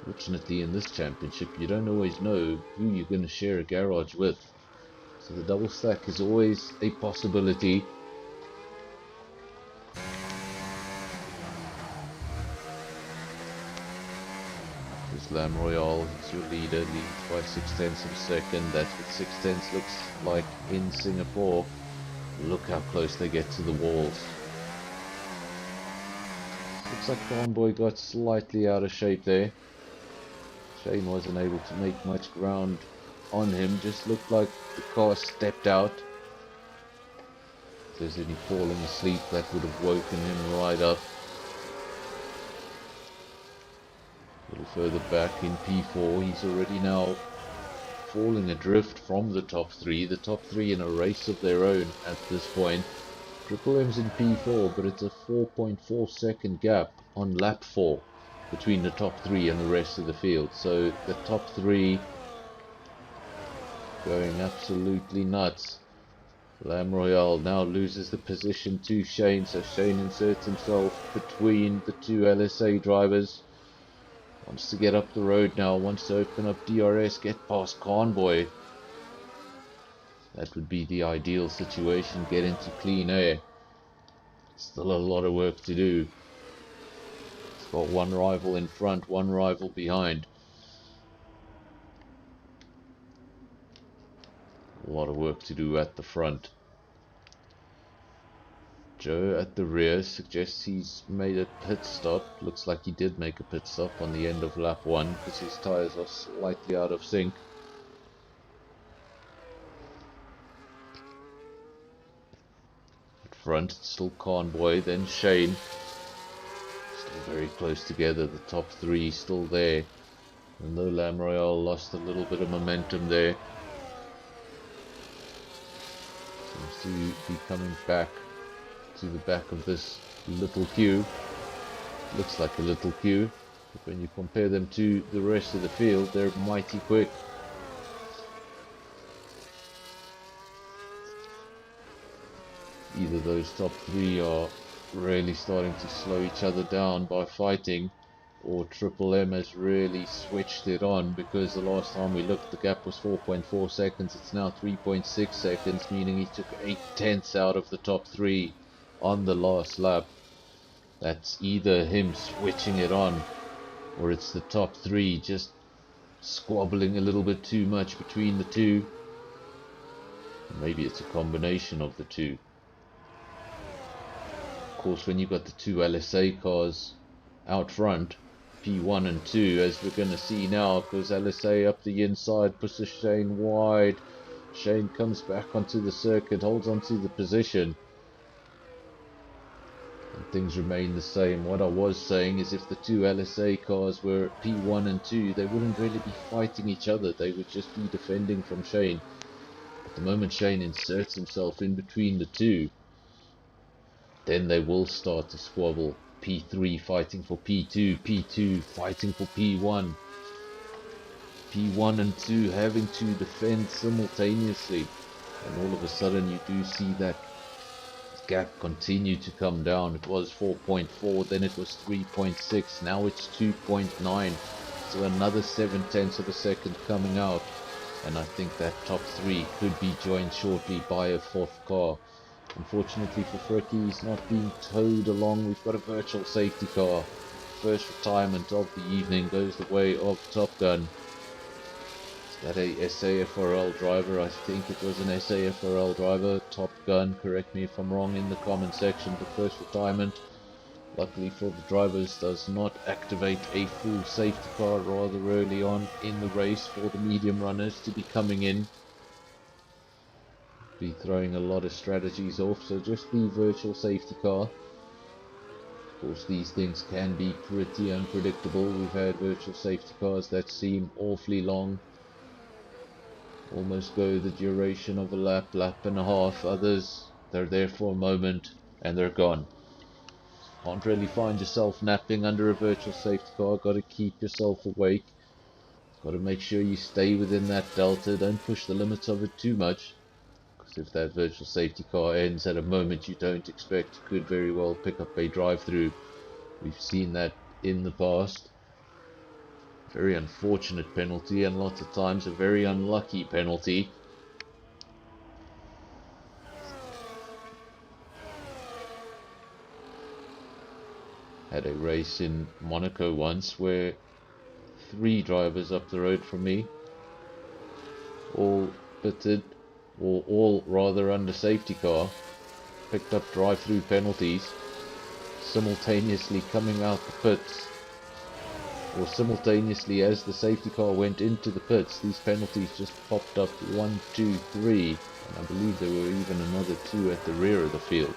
Fortunately, in this championship, you don't always know who you're going to share a garage with, so the double stack is always a possibility. There's Lam Royale, he's your leader, leads by 0.6 of a second. That's what 0.6 looks like in Singapore. Look how close they get to the walls. Looks like Convoy got slightly out of shape there. Shane wasn't able to make much ground on him, just looked like the car stepped out. If there's any falling asleep, that would have woken him right up. A little further back in P4, he's already now falling adrift from the top three. The top three in a race of their own at this point. Triple M's in P4, but it's a 4.4 second gap on lap 4 between the top three and the rest of the field. So the top three going absolutely nuts. Lamb Royale now loses the position to Shane, so Shane inserts himself between the two LSA drivers. Wants to get up the road now, wants to open up DRS, get past Convoy. That would be the ideal situation, get into clean air. Still a lot of work to do. It's got one rival in front, one rival behind. A lot of work to do at the front. Joe at the rear suggests he's made a pit stop. Looks like he did make a pit stop on the end of lap 1 because his tyres are slightly out of sync. At front, it's still Convoy, then Shane. Still very close together, the top 3 still there. And though Lamb Royale lost a little bit of momentum there, seems to be coming back to the back of this little queue. Looks like a little queue, but when you compare them to the rest of the field, they're mighty quick. Either those top 3 are really starting to slow each other down by fighting, or Triple M has really switched it on, because the last time we looked the gap was 4.4 seconds, it's now 3.6 seconds, meaning he took 8/10 out of the top 3 on the last lap. That's either him switching it on, or it's the top 3 just squabbling a little bit too much between the two. Maybe it's a combination of the two. Of course, when you've got the 2 LSA cars out front, P1 and 2, as we're going to see now, because LSA up the inside pushes Shane wide. Shane comes back onto the circuit, holds onto the position. And things remain the same. What I was saying is if the 2 LSA cars were P1 and 2, they wouldn't really be fighting each other. They would just be defending from Shane. But the moment Shane inserts himself in between the 2, then they will start to squabble. P3 fighting for P2, P2 fighting for P1. P1 and 2 having to defend simultaneously. And all of a sudden you do see that gap continue to come down. It was 4.4, then it was 3.6, now it's 2.9. So another 7/10 of a second coming out. And I think that top 3 could be joined shortly by a 4th car. Unfortunately for Fricky, he's not being towed along. We've got a virtual safety car. First retirement of the evening goes the way of Top Gun. Is that a SAFRL driver? I think it was an SAFRL driver. Top Gun, correct me if I'm wrong in the comment section. But first retirement, luckily for the drivers, does not activate a full safety car rather early on in the race for the medium runners to be coming in. Be throwing a lot of strategies off, so just the virtual safety car. Of course, these things can be pretty unpredictable. We've had virtual safety cars that seem awfully long, almost go the duration of a lap, lap and a half. Others, they're there for a moment and they're gone. Can't really find yourself napping under a virtual safety car. Got to keep yourself awake. Got to make sure you stay within that delta. Don't push the limits of it too much. If that virtual safety car ends at a moment you don't expect, you could very well pick up a drive-through. We've seen that in the past. Very unfortunate penalty, and lots of times a very unlucky penalty. Had a race in Monaco once where 3 drivers up the road from me all pitted, or all rather under safety car, picked up drive-through penalties, simultaneously coming out the pits, or simultaneously as the safety car went into the pits. These penalties just popped up 1, 2, 3, and I believe there were even another 2 at the rear of the field.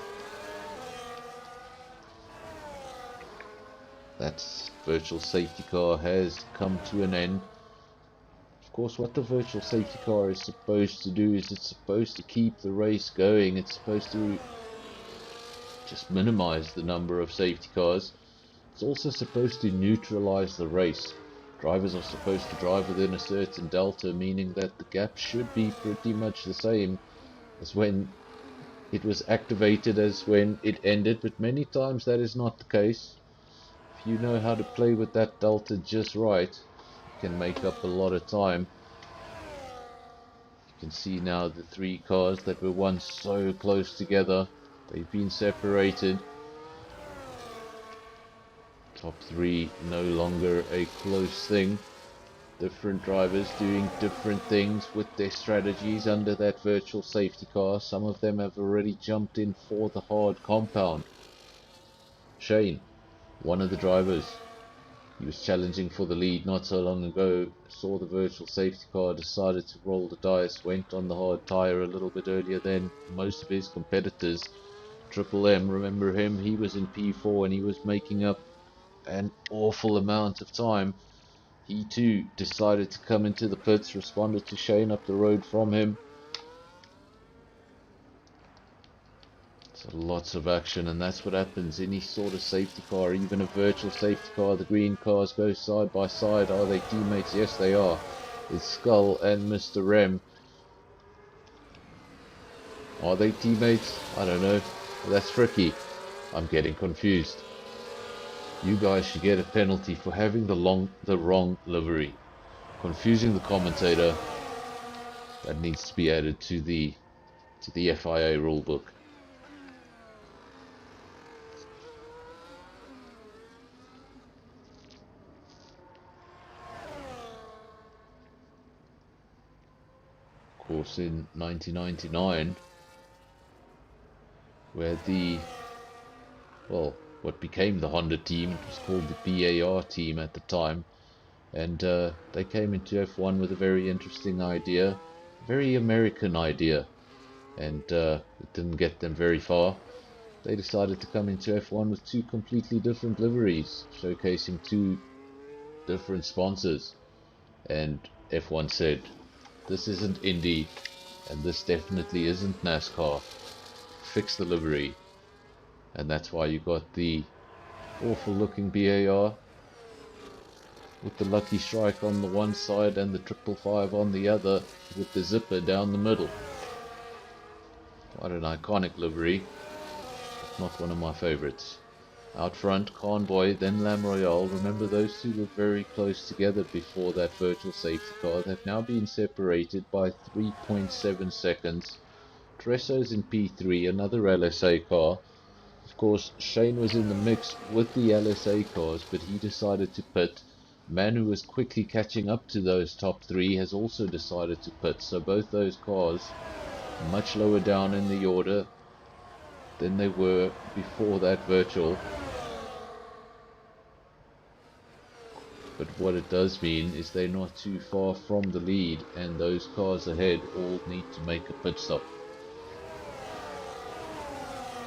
That virtual safety car has come to an end. Of course, what the virtual safety car is supposed to do is it's supposed to keep the race going. It's supposed to just minimize the number of safety cars. It's also supposed to neutralize the race. Drivers are supposed to drive within a certain delta, meaning that the gap should be pretty much the same as when it was activated as when it ended, but many times that is not the case. If you know how to play with that delta just right, you can make up a lot of time. You can see now the three cars that were once so close together, they've been separated. Top three no longer a close thing. Different drivers doing different things with their strategies under that virtual safety car. Some of them have already jumped in for the hard compound. Shane, one of the drivers, he was challenging for the lead not so long ago, saw the virtual safety car, decided to roll the dice, went on the hard tyre a little bit earlier than most of his competitors. Triple M, remember him, he was in P4 and he was making up an awful amount of time. He too decided to come into the pits, responded to Shane up the road from him. So lots of action, and that's what happens. Any sort of safety car, even a virtual safety car, the green cars go side by side. Are they teammates? Yes, they are. It's Skull and Mr. Rem. Are they teammates? I don't know. That's tricky. I'm getting confused. You guys should get a penalty for having the wrong livery. Confusing the commentator. That needs to be added to the FIA rulebook. Of course, in 1999, where what became the Honda team, it was called the BAR team at the time, and they came into F1 with a very interesting idea, very American idea, and it didn't get them very far. They decided to come into F1 with two completely different liveries, showcasing two different sponsors, and F1 said, this isn't Indy, and this definitely isn't NASCAR. Fix the livery. And that's why you got the awful looking BAR with the Lucky Strike on the one side and the 555 on the other, with the zipper down the middle. Quite an iconic livery, but not one of my favorites. Out front, Convoy, then Lam Royale. Remember, those two were very close together before that virtual safety car. They've now been separated by 3.7 seconds. Tresso's in P3, another LSA car. Of course, Shane was in the mix with the LSA cars, but he decided to pit. Man who was quickly catching up to those top three has also decided to pit. So both those cars much lower down in the order than they were before that virtual. But what it does mean is they're not too far from the lead, and those cars ahead all need to make a pit stop.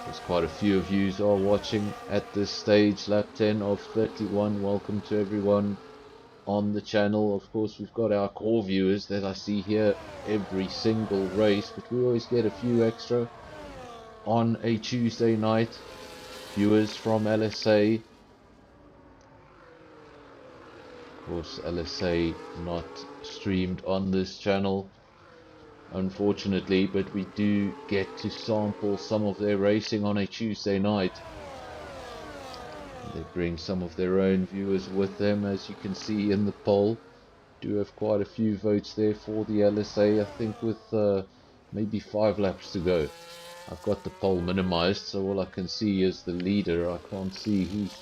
There's quite a few of you are watching at this stage, lap 10 of 31. Welcome to everyone on the channel. Of course, we've got our core viewers that I see here every single race, but we always get a few extra on a Tuesday night. Viewers from LSA. Of course, LSA not streamed on this channel, unfortunately, but we do get to sample some of their racing on a Tuesday night. They bring some of their own viewers with them, as you can see in the poll. Do have quite a few votes there for the LSA, I think, with maybe 5 laps to go. I've got the poll minimized, so all I can see is the leader. I can't see who's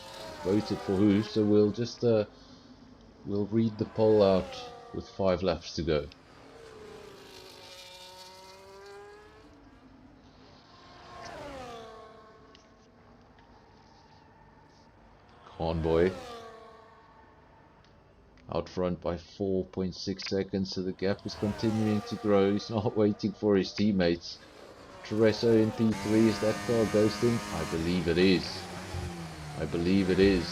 voted for who, so we'll just we'll read the poll out with 5 laps to go. Convoy out front by 4.6 seconds, so the gap is continuing to grow. He's not waiting for his teammates. Tresso in P3, is that car ghosting? I believe it is. I believe it is.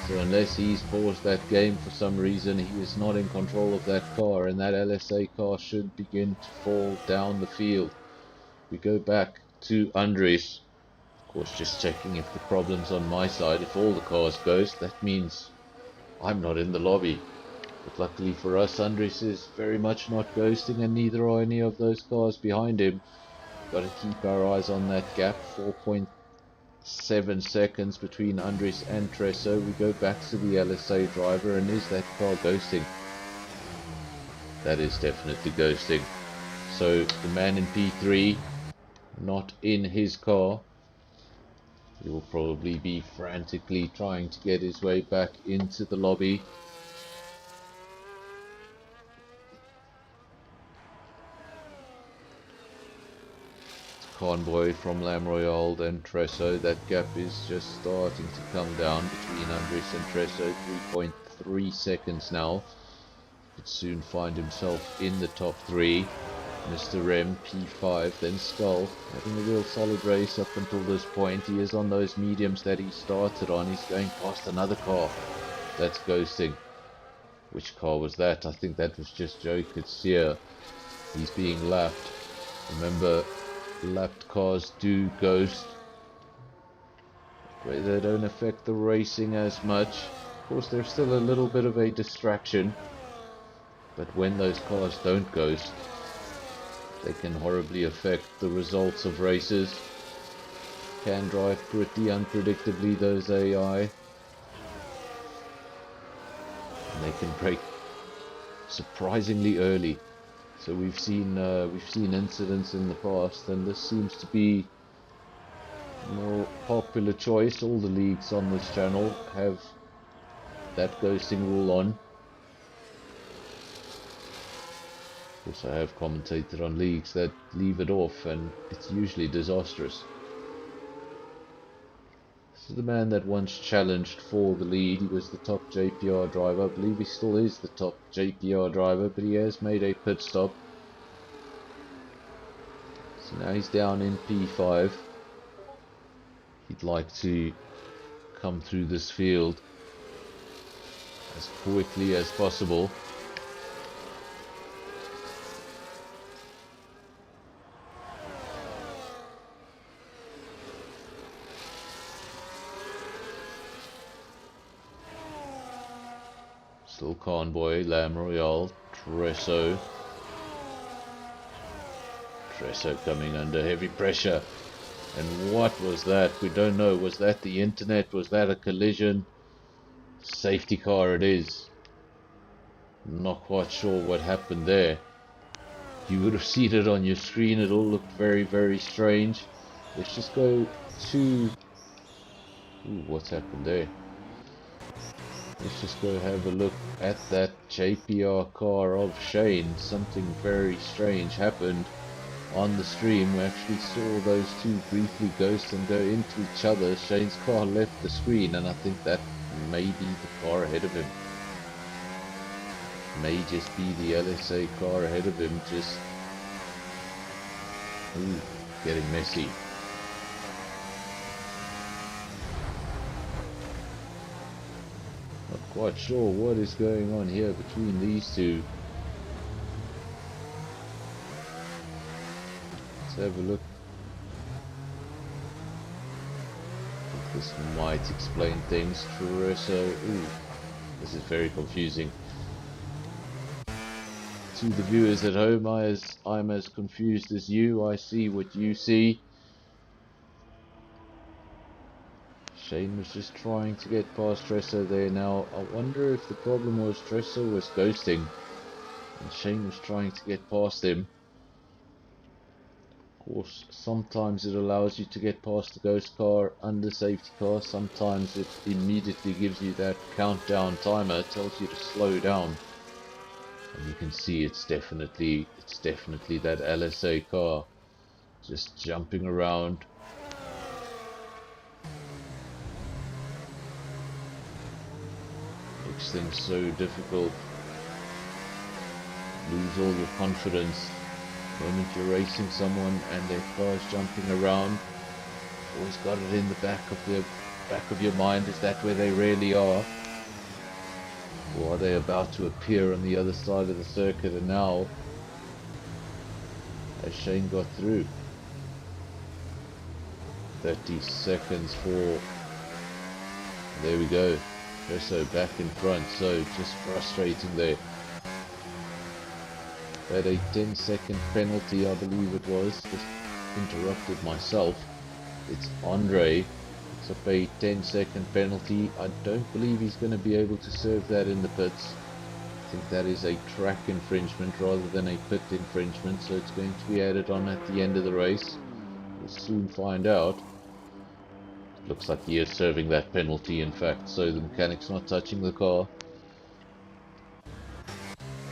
So unless he's paused that game for some reason, he is not in control of that car, and that LSA car should begin to fall down the field. We go back to Andres. Of course, just checking if the problem's on my side. If all the cars ghost, that means I'm not in the lobby. But luckily for us, Andres is very much not ghosting, and neither are any of those cars behind him. got to keep our eyes on that gap. 4.7 seconds between Andres and Tresso. We go back to the LSA driver, and is that car ghosting? That is definitely ghosting. So the man in P3, not in his car. He will probably be frantically trying to get his way back into the lobby. Convoy from Lam Royale, then Tresso. That gap is just starting to come down between Andres and Tresso. 3.3 seconds now. Could soon find himself in the top 3. Mr. Rem, P5, then Skull, having a real solid race up until this point. He is on those mediums that he started on. He's going past another car. That's ghosting. Which car was that? I think that was just Joe Kutsia. He's being lapped. Remember, lapped cars do ghost. They don't affect the racing as much. Of course, there's still a little bit of a distraction. But when those cars don't ghost, they can horribly affect the results of races. Can drive pretty unpredictably, those AI. And they can break surprisingly early. So we've seen incidents in the past, and this seems to be a more popular choice. All the leagues on this channel have that ghosting rule on. Of course, I have commentated on leagues that leave it off, and it's usually disastrous. This is the man that once challenged for the lead. He was the top JPR driver. I believe he still is the top JPR driver, but he has made a pit stop. So now he's down in P5. He'd like to come through this field as quickly as possible. Still Convoy, Lam Royale, Tresso. Tresso coming under heavy pressure. And what was that? We don't know. Was that the internet? Was that a collision? Safety car it is. Not quite sure what happened there. You would have seen it on your screen. It all looked very, very strange. Let's just go to... Ooh, what's happened there? Let's just go have a look at that JPR car of Shane. Something very strange happened on the stream. We actually saw those two briefly ghost and go into each other. Shane's car left the screen, and I think that may be the car ahead of him. May just be the LSA car ahead of him, just getting messy. Not quite sure what is going on here between these two. Let's have a look. I think this might explain things. Tresso, this is very confusing. To the viewers at home, I'm as confused as you. I see what you see. Shane was just trying to get past Tresso there. Now, I wonder if the problem was Tresso was ghosting and Shane was trying to get past him. Of course, sometimes it allows you to get past the ghost car under safety car. Sometimes it immediately gives you that countdown timer, tells you to slow down. And you can see it's definitely that LSA car just jumping around. Makes things so difficult. Lose all your confidence. The moment you're racing someone and their car's jumping around, always got it in the back of your mind. Is that where they really are? Or are they about to appear on the other side of the circuit? And now, as Shane got through, 30 seconds for, there we go, Tresso back in front. So just frustrating there. Had a 10-second penalty, I believe it was, just interrupted myself. It's Andre. It's a 10-second penalty. I don't believe he's going to be able to serve that in the pits. I think that is a track infringement rather than a pit infringement, so it's going to be added on at the end of the race. We'll soon find out. Looks like he is serving that penalty, in fact, so the mechanic's not touching the car.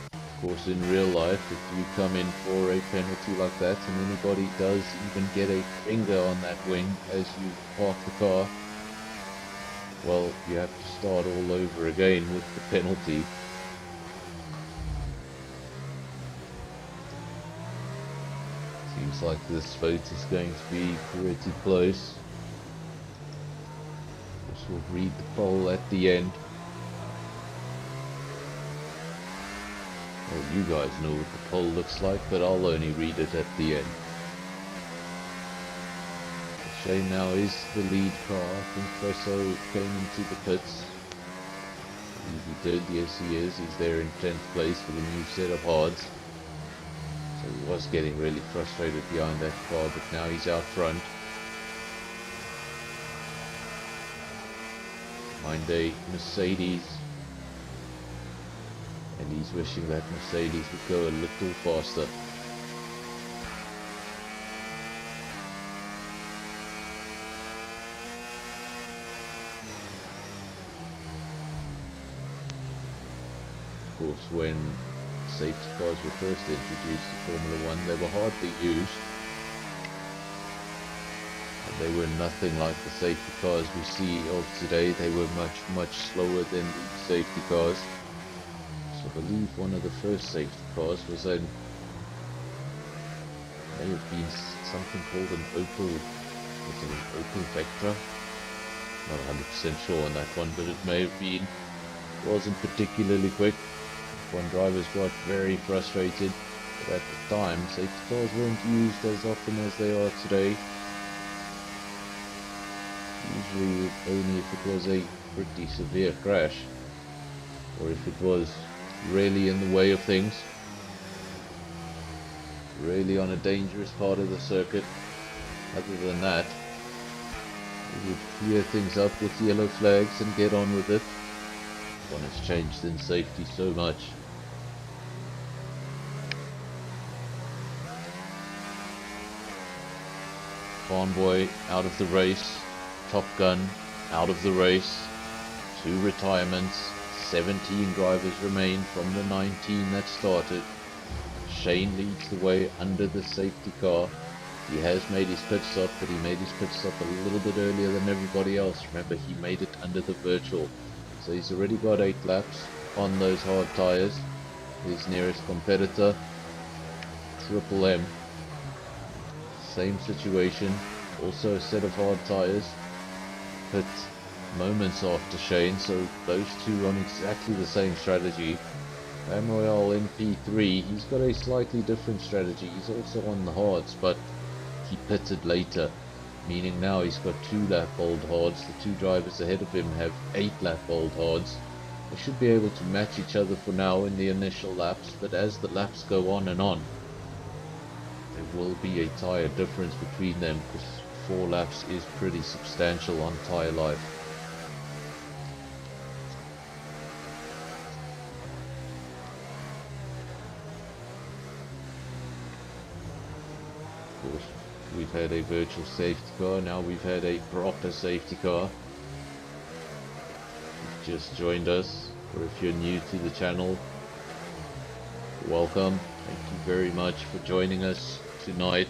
Of course, in real life, if you come in for a penalty like that and anybody does even get a finger on that wing as you park the car, well, you have to start all over again with the penalty. Seems like this vote is going to be pretty close. Of course, we'll read the poll at the end. Well, you guys know what the poll looks like, but I'll only read it at the end. Shane now is the lead car. I think Fresso came into the pits. He did, yes he is. He's there in 10th place with a new set of hards. So he was getting really frustrated behind that car, but now he's out front. Behind a Mercedes. And he's wishing that Mercedes would go a little faster. Of course, when safety cars were first introduced to Formula 1, they were hardly used. And they were nothing like the safety cars we see of today. They were much slower than the safety cars. I believe one of the first safety cars was may have been something called an Opel Vectra. Not 100% sure on that one, but it may have been. It wasn't particularly quick. F1 drivers got very frustrated, but at the time safety cars weren't used as often as they are today. Usually only if it was a pretty severe crash, or if it was really in the way of things, really on a dangerous part of the circuit. Other than that, we would clear things up with yellow flags and get on with it. One has changed in safety so much. Farnboy out of the race, Top Gun out of the race, 2 retirements. 17 drivers remain from the 19 that started. Shane leads the way under the safety car. He has made his pit stop, but he made his pit stop a little bit earlier than everybody else. Remember, he made it under the virtual. So he's already got 8 laps on those hard tyres. His nearest competitor, Triple M. Same situation, also a set of hard tyres. Pit moments after Shane, so those two on exactly the same strategy. Royale in P3, he's got a slightly different strategy. He's also on the hards, but he pitted later, meaning now he's got 2 lap old hards. The 2 drivers ahead of him have 8 lap old hards. They should be able to match each other for now in the initial laps, but as the laps go on and on, there will be a tyre difference between them, because 4 laps is pretty substantial on tyre life. We've had a virtual safety car, now we've had a proper safety car. You've just joined us, or if you're new to the channel, welcome. Thank you very much for joining us tonight.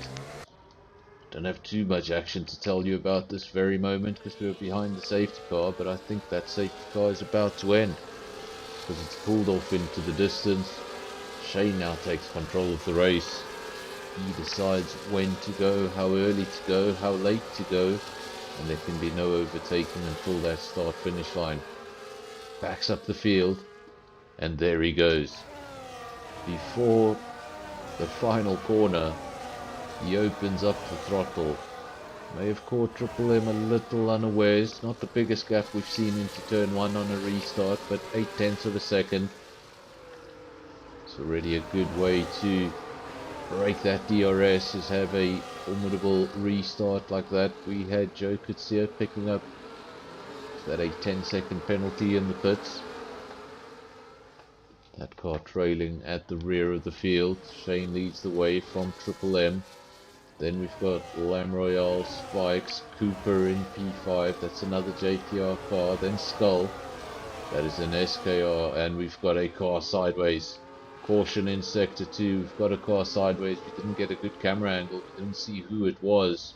Don't have too much action to tell you about this very moment because we're behind the safety car, but I think that safety car is about to end because it's pulled off into the distance. Shane now takes control of the race. He decides when to go, how early to go, how late to go, and there can be no overtaking until that start-finish line. Backs up the field, and there he goes. Before the final corner, he opens up the throttle. May have caught Triple M a little unawares. Not the biggest gap we've seen into turn 1 on a restart, but 8/10 of a second. It's already a good way to break that DRS, is have a formidable restart like that. We had Joe Kutsia picking up that a 10-second penalty in the pits. That car trailing at the rear of the field. Shane leads the way from Triple M. Then we've got Lam Royale, Spikes, Cooper in P5. That's another JPR car. Then Skull. That is an SKR. And we've got a car sideways. Caution in Sector 2. We've got a car sideways. We didn't get a good camera angle. We didn't see who it was.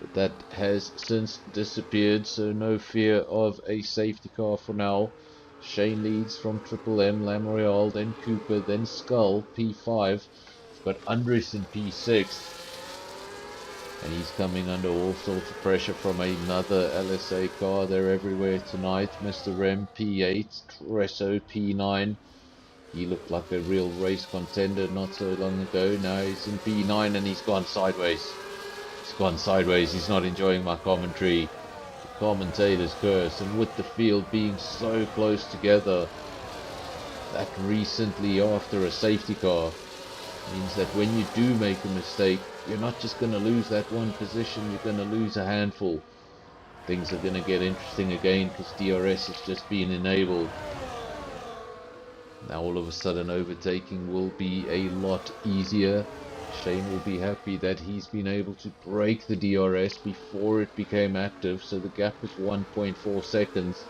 But that has since disappeared, so no fear of a safety car for now. Shane leads from Triple M, Lam Royale, then Cooper, then Skull, P5. We've got Andres in P6. And he's coming under all sorts of pressure from another LSA car. They're everywhere tonight. Mr. Rem, P8, Tresso, P9. He looked like a real race contender not so long ago. Now he's in P9 and he's gone sideways. He's gone sideways. He's not enjoying my commentary. The commentator's curse. And with the field being so close together, that recently after a safety car means that when you do make a mistake, you're not just going to lose that one position, you're going to lose a handful. Things are going to get interesting again because DRS has just been enabled. Now all of a sudden overtaking will be a lot easier. Shane will be happy that he's been able to break the DRS before it became active, so the gap is 1.4 seconds.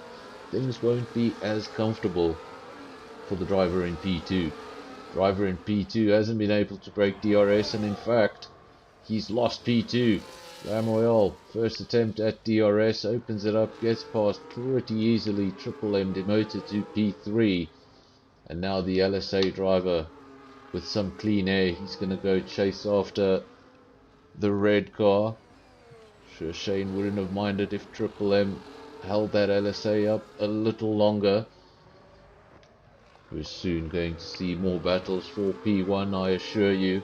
Things won't be as comfortable for the driver in P2. Driver in P2 hasn't been able to break DRS, and in fact, he's lost P2. Lam Royale, first attempt at DRS, opens it up, gets past pretty easily. Triple M demoted to P3. And now the LSA driver with some clean air, he's going to go chase after the red car. Sure, Shane wouldn't have minded if Triple M held that LSA up a little longer. We're soon going to see more battles for P1, I assure you.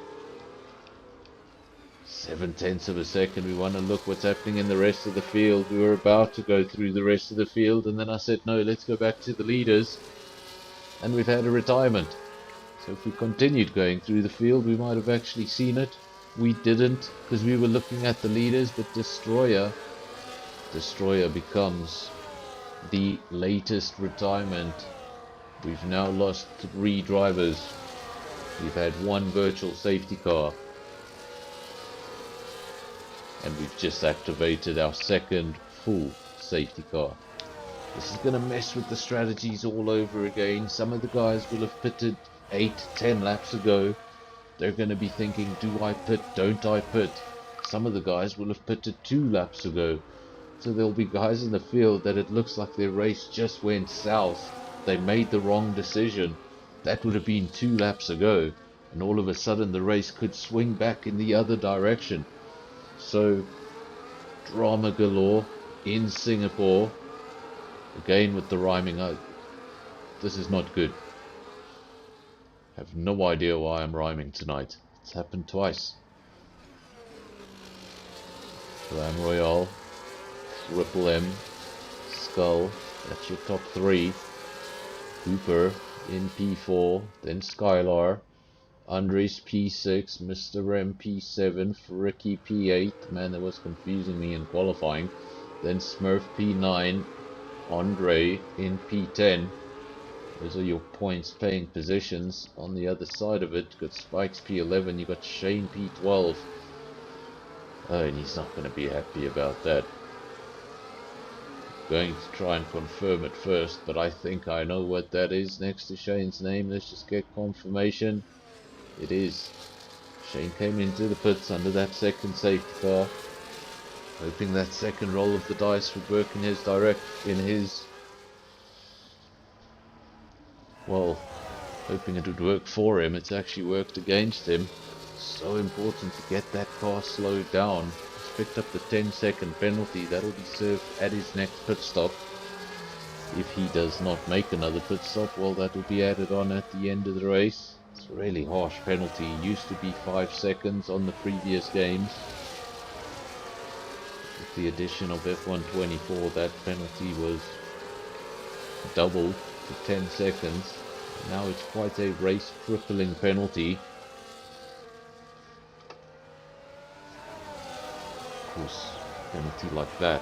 7/10 of a second. We want to look what's happening in the rest of the field. We were about to go through the rest of the field, and then I said, no, let's go back to the leaders. And we've had a retirement. So if we continued going through the field, we might have actually seen it. We didn't, because we were looking at the leaders, but Destroyer becomes the latest retirement. We've now lost 3 drivers. We've had 1 virtual safety car. And we've just activated our second full safety car. This is going to mess with the strategies all over again. Some of the guys will have pitted 8-10 laps ago. They're going to be thinking, do I pit, don't I pit? Some of the guys will have pitted 2 laps ago. So there'll be guys in the field that it looks like their race just went south. They made the wrong decision. That would have been 2 laps ago. And all of a sudden the race could swing back in the other direction. So, drama galore in Singapore. Again with the rhyming. This is not good. I have no idea why I'm rhyming tonight. It's happened twice. Lam Royale, Triple M, Skull, that's your top 3. Cooper in P4, then Skylar, Andres P6, Mr. Rem P7, Ricky P8, man that was confusing me in qualifying, then Smurf P9, Andre in P10. Those are your points paying positions. On the other side of it, you got Spikes P11, you got Shane P12. Oh, and he's not going to be happy about that. Going to try and confirm it first, but I think I know what that is next to Shane's name. Let's just get confirmation. It is. Shane came into the pits under that second safety car, hoping that second roll of the dice would work in his well, hoping it would work for him. It's actually worked against him. So important to get that car slowed down. He's picked up the 10-second penalty. That'll be served at his next pit stop. If he does not make another pit stop, well, that will be added on at the end of the race. It's a really harsh penalty. It used to be 5 seconds on the previous games. With the addition of F124, that penalty was doubled to 10 seconds. Now it's quite a race crippling penalty. Of course, a penalty like that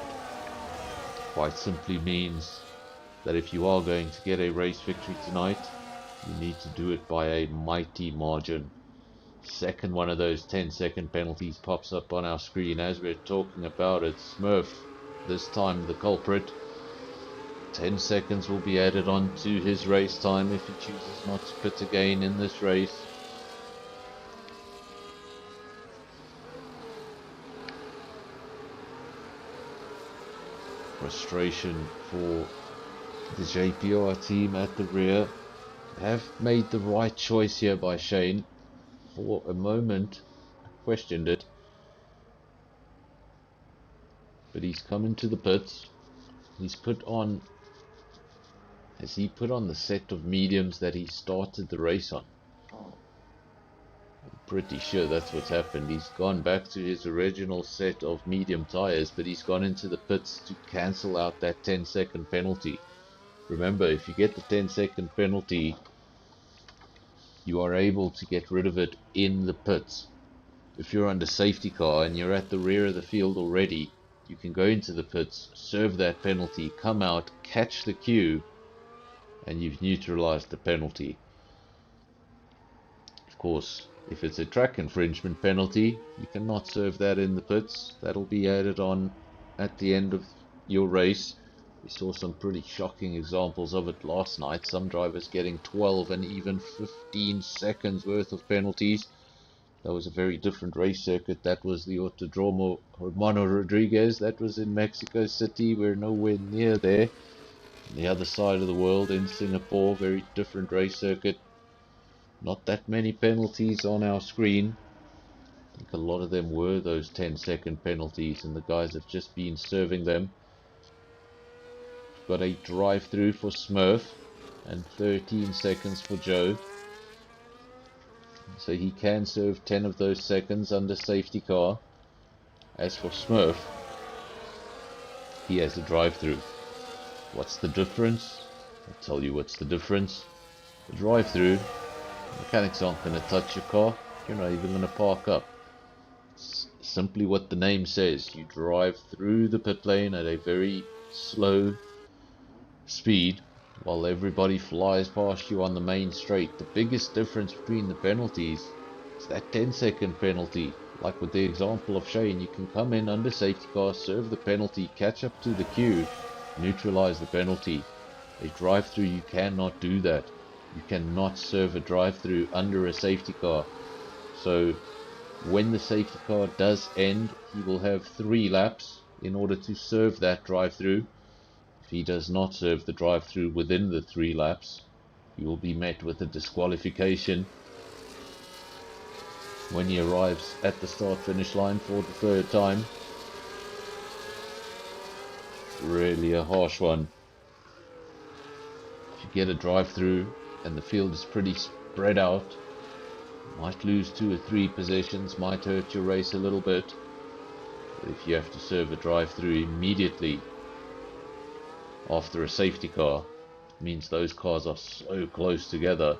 quite simply means that if you are going to get a race victory tonight, you need to do it by a mighty margin. Second one of those 10-second penalties pops up on our screen as we're talking about it. Smurf, this time the culprit. 10 seconds will be added on to his race time if he chooses not to pit again in this race. Frustration for the JPR team at the rear. Have made the right choice here by Shane. For a moment I questioned it, but he's come into the pits. He's put on, has he put on the set of mediums that he started the race on? I'm pretty sure that's what's happened. He's gone back to his original set of medium tires, but he's gone into the pits to cancel out that 10-second penalty. Remember, if you get the 10-second penalty, you are able to get rid of it in the pits. If you're under safety car and you're at the rear of the field already, you can go into the pits, serve that penalty, come out, catch the queue, and you've neutralized the penalty. Of course, if it's a track infringement penalty, you cannot serve that in the pits. That'll be added on at the end of your race. We saw some pretty shocking examples of it last night. Some drivers getting 12 and even 15 seconds worth of penalties. That was a very different race circuit. That was the Autodromo Hermano Rodriguez. That was in Mexico City. We're nowhere near there. On the other side of the world in Singapore, very different race circuit. Not that many penalties on our screen. I think a lot of them were those 10-second penalties, and the guys have just been serving them. Got a drive-through for Smurf and 13 seconds for Joe. So he can serve 10 of those seconds under safety car. As for Smurf, he has a drive-through. What's the difference? I'll tell you what's the difference. The drive-through, mechanics aren't going to touch your car. You're not even going to park up. It's simply what the name says. You drive through the pit lane at a very slow speed while everybody flies past you on the main straight. The biggest difference between the penalties is that 10-second penalty. Like with the example of Shane, you can come in under safety car, serve the penalty, catch up to the queue, neutralize the penalty. A drive-through, you cannot do that. You cannot serve a drive-through under a safety car. So when the safety car does end, he will have 3 laps in order to serve that drive-through. If he does not serve the drive-through within the 3 laps, he will be met with a disqualification when he arrives at the start-finish line for the 3rd time. Really a harsh one. If you get a drive-through and the field is pretty spread out, you might lose 2 or 3 positions, might hurt your race a little bit. But if you have to serve a drive-through immediately after a safety car, it means those cars are so close together.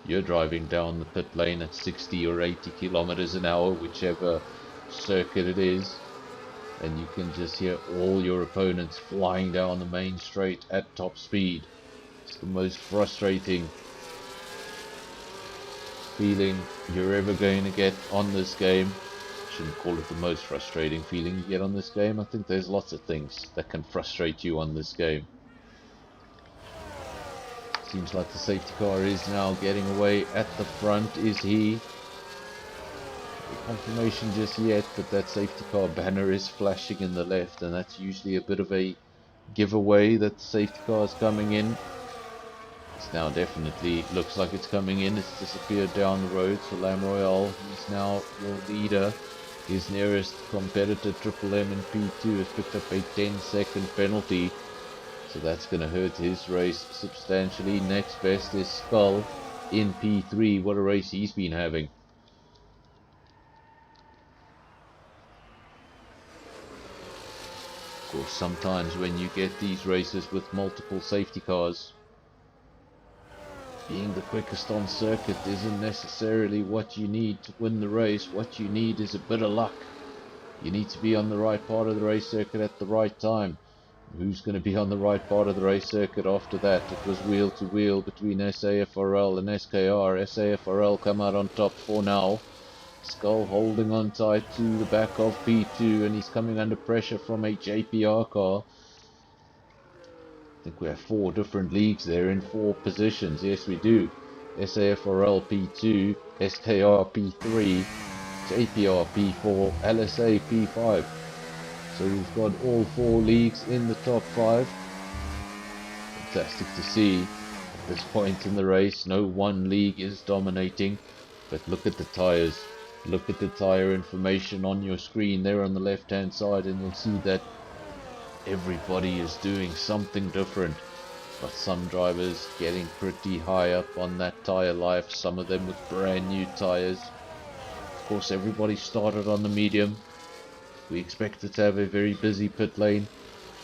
You're driving down the pit lane at 60 or 80 kilometers an hour, whichever circuit it is, and you can just hear all your opponents flying down the main straight at top speed. It's the most frustrating feeling you're ever going to get on this game. Shouldn't call it the most frustrating feeling you get on this game. I think there's lots of things that can frustrate you on this game. Seems like the safety car is now getting away at the front. Is he? No confirmation just yet, but that safety car banner is flashing in the left, and that's usually a bit of a giveaway that the safety car is coming in. It's now definitely looks like it's coming in. It's disappeared down the road. So Lam Royale, he's now your leader. His nearest competitor, Triple M in P2, has picked up a 10-second penalty. So that's going to hurt his race substantially. Next best is Skull in P3. What a race he's been having. Of course, sometimes when you get these races with multiple safety cars, being the quickest on circuit isn't necessarily what you need to win the race. What you need is a bit of luck. You need to be on the right part of the race circuit at the right time. Who's going to be on the right part of the race circuit after that? It was wheel to wheel between SAFRL and SKR. SAFRL come out on top for now. Skull holding on tight to the back of P2, and he's coming under pressure from a JPR car. I think we have 4 different leagues there in 4 positions. Yes, we do. SAFRL P2, SKR P3, JPR P4, LSA P5. So we've got all 4 leagues in the top 5. Fantastic to see. At this point in the race, no one league is dominating. But look at the tyres. Look at the tyre information on your screen there on the left hand side, and you'll see that everybody is doing something different. But some drivers getting pretty high up on that tyre life, some of them with brand new tyres. Of course, everybody started on the medium. We expected to have a very busy pit lane.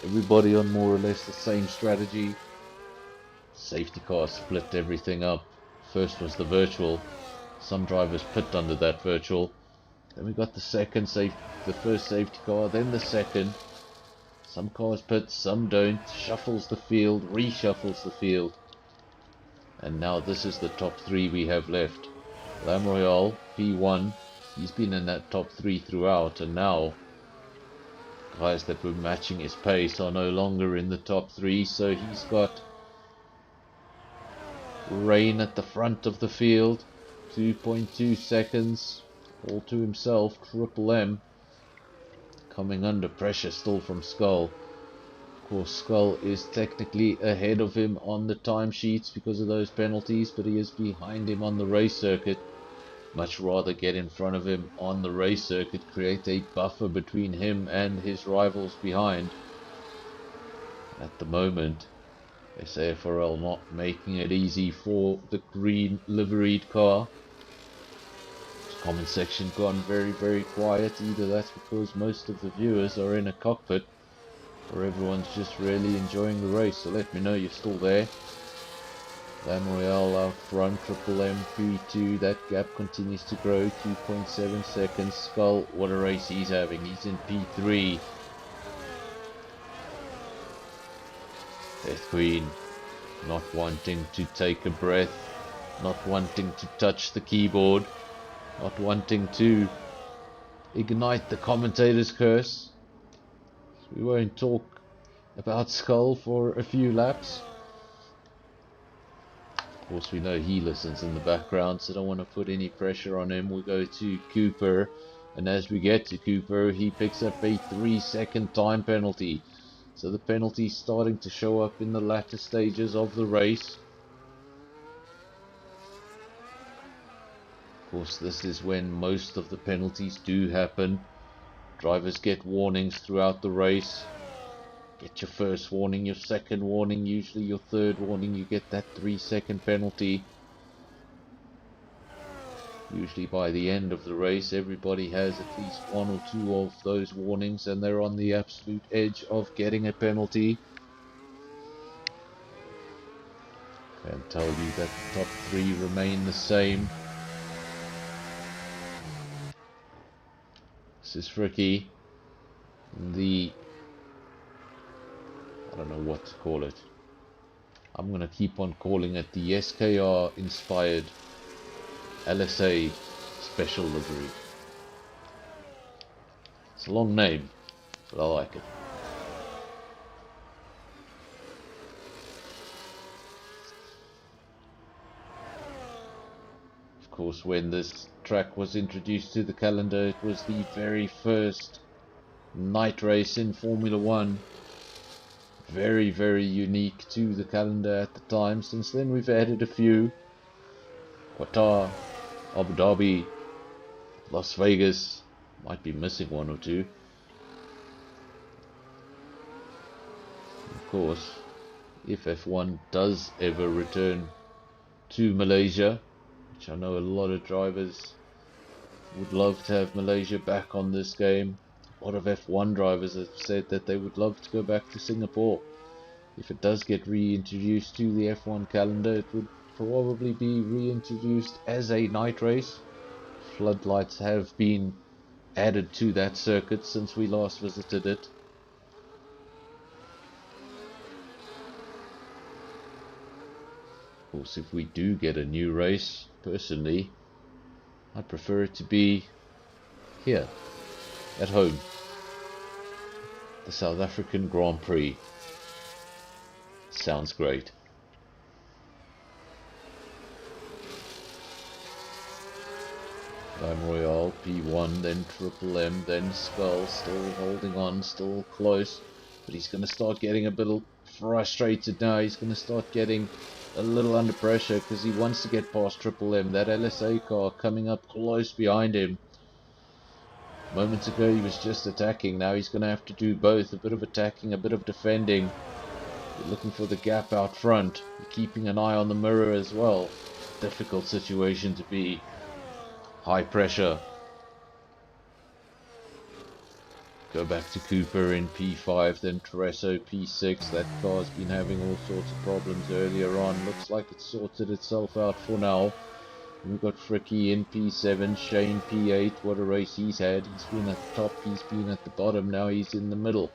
Everybody on more or less the same strategy. Safety car split everything up. First was the virtual. Some drivers pit under that virtual. Then we got the first safety car, then the second. Some cars pit, some don't. Shuffles the field, reshuffles the field. And now this is the top 3 we have left. Lam Royale, P1. He's been in that top 3 throughout, and now guys that were matching his pace are no longer in the top 3, so he's got Rain at the front of the field, 2.2 seconds, all to himself. Triple M coming under pressure still from Skull. Of course, Skull is technically ahead of him on the timesheets because of those penalties, but he is behind him on the race circuit. Much rather get in front of him on the race circuit, create a buffer between him and his rivals behind. At the moment, SAFRL not making it easy for the green liveried car. Comment section gone very quiet. Either that's because most of the viewers are in a cockpit, or everyone's just really enjoying the race. So let me know you're still there. Lam Royale out front, Triple M P2, that gap continues to grow, 2.7 seconds. Skull, what a race he's having, he's in P3. Death Queen, not wanting to take a breath, not wanting to touch the keyboard, not wanting to ignite the commentator's curse. So we won't talk about Skull for a few laps. Of course, we know he listens in the background, so don't want to put any pressure on him. We'll go to Cooper, and as we get to Cooper, he picks up a 3-second time penalty. So the penalty's starting to show up in the latter stages of the race. Of course, this is when most of the penalties do happen. Drivers get warnings throughout the race. Get your first warning, your second warning, usually your third warning, you get that 3-second penalty. Usually by the end of the race, everybody has at least 1 or 2 of those warnings, and they're on the absolute edge of getting a penalty. Can tell you that the top 3 remain the same. This is Fricky. I don't know what to call it. I'm going to keep on calling it the SKR inspired LSA special livery. It's a long name, but I like it. Of course, when this track was introduced to the calendar, it was the very first night race in Formula 1. Very unique to the calendar at the time. Since then we've added a few. Qatar, Abu Dhabi, Las Vegas, might be missing 1 or 2. Of course, if F1 does ever return to Malaysia, which I know a lot of drivers would love to have Malaysia back on this game. A lot of F1 drivers have said that they would love to go back to Singapore. If it does get reintroduced to the F1 calendar, it would probably be reintroduced as a night race. Floodlights have been added to that circuit since we last visited it. Of course, if we do get a new race, personally, I'd prefer it to be here, at home. The South African Grand Prix. Sounds great. Lime Royale, P1, then Triple M, then Skull, still holding on, still close. But he's going to start getting a bit frustrated now. He's going to start getting a little under pressure because he wants to get past Triple M. That LSA car coming up close behind him. Moments ago he was just attacking. Now he's going to have to do both. A bit of attacking, a bit of defending. You're looking for the gap out front. You're keeping an eye on the mirror as well. Difficult situation to be. High pressure. Go back to Cooper in P5, then Tresso P6. That car's been having all sorts of problems earlier on. Looks like it's sorted itself out for now. We've got Fricky in P7, Shane P8. What a race he's had. He's been at the top, he's been at the bottom, now he's in the middle.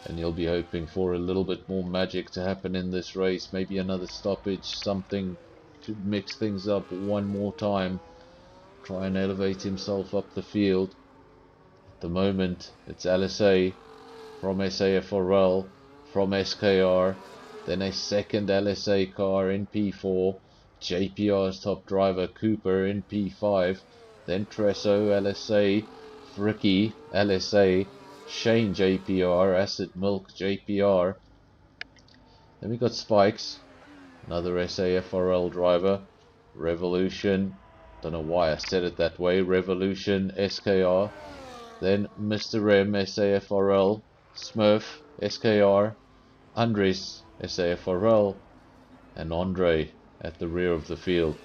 And you'll be hoping for a little bit more magic to happen in this race. Maybe another stoppage, something to mix things up one more time. Try and elevate himself up the field. At the moment, it's LSA from SAFRL, from SKR, then a second LSA car in P4, JPR's top driver Cooper in P5, then Tresso LSA, Fricky LSA, Shane JPR, Acid Milk JPR. Then we got Spikes, another SAFRL driver, Revolution, don't know why I said it that way, Revolution SKR, then Mr. M SAFRL, Smurf SKR, Andres SAFRL, and Andre at the rear of the field.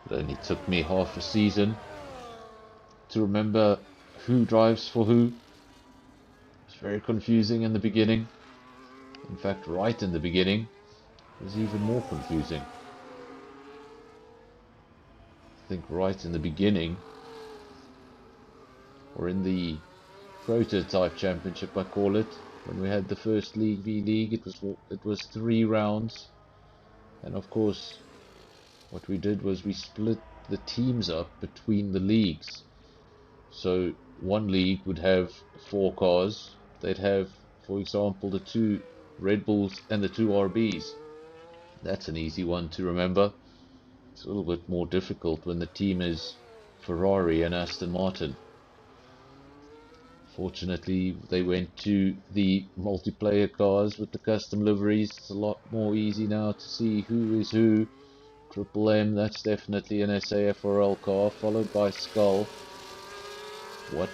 It only took me half a season to remember who drives for who. It's very confusing in the beginning. In fact, right in the beginning, it was even more confusing. I think right in the beginning, or in the prototype championship I call it, when we had the first League v League, it was 3 rounds, and of course what we did was we split the teams up between the leagues. So one league would have 4 cars. They'd have, for example, the 2 Red Bulls and the 2 RBs. That's an easy one to remember. It's a little bit more difficult when the team is Ferrari and Aston Martin. Fortunately, they went to the multiplayer cars with the custom liveries. It's a lot more easy now to see who is who. Triple M, that's definitely an SAFRL car, followed by Skull. I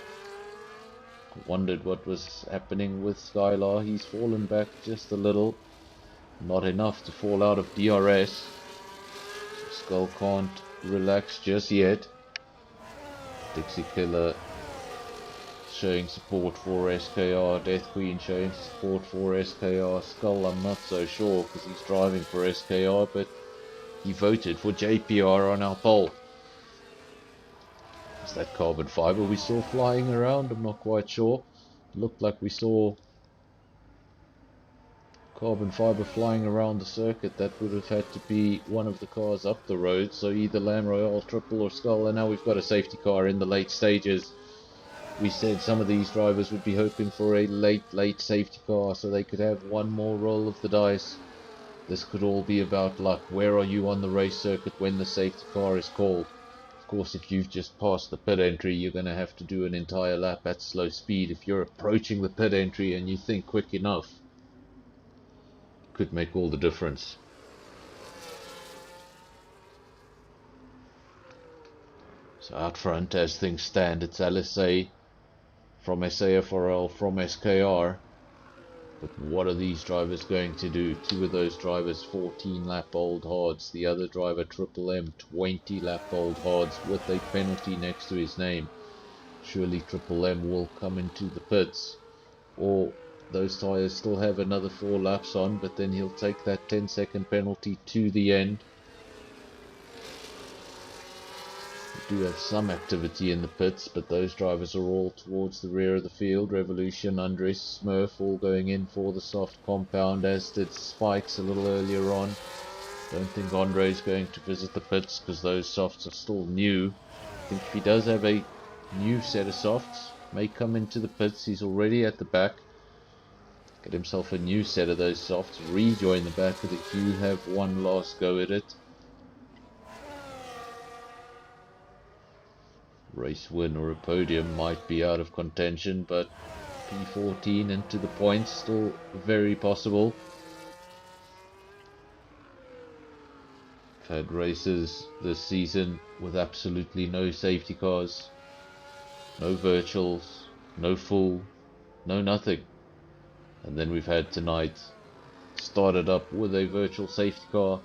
wondered what was happening with Skylar. He's fallen back just a little. Not enough to fall out of DRS. Skull can't relax just yet. Dixie Killer showing support for SKR. Death Queen showing support for SKR. Skull, I'm not so sure because he's driving for SKR, but he voted for JPR on our poll. Is that carbon fiber we saw flying around? I'm not quite sure. It looked like we saw carbon fiber flying around the circuit. That would have had to be one of the cars up the road. So either Lamb Royale, Triple or Skull. And now we've got a safety car in the late stages. We said some of these drivers would be hoping for a late safety car so they could have one more roll of the dice. This could all be about luck. Where are you on the race circuit when the safety car is called? Of course, if you've just passed the pit entry, you're going to have to do an entire lap at slow speed. If you're approaching the pit entry and you think quick enough, it could make all the difference. So out front, as things stand, it's LSA from SAFRL, from SKR. But what are these drivers going to do? 2 of those drivers 14 lap old hards. The other driver, Triple M, 20 lap old hards with a penalty next to his name. Surely Triple M will come into the pits. Or those tyres still have another 4 laps on, but then he'll take that 10-second penalty to the end. We do have some activity in the pits, but those drivers are all towards the rear of the field. Revolution, Andres, Smurf all going in for the soft compound, as did Spikes a little earlier on. Don't think Andre's going to visit the pits because those softs are still new. I think if he does have a new set of softs, may come into the pits. He's already at the back. Get himself a new set of those softs, rejoin the back of the queue, have one last go at it. Race win or a podium might be out of contention, but P14 into the points, still very possible. I've had races this season with absolutely no safety cars, no virtuals, no full, no nothing. And then we've had tonight, started up with a virtual safety car.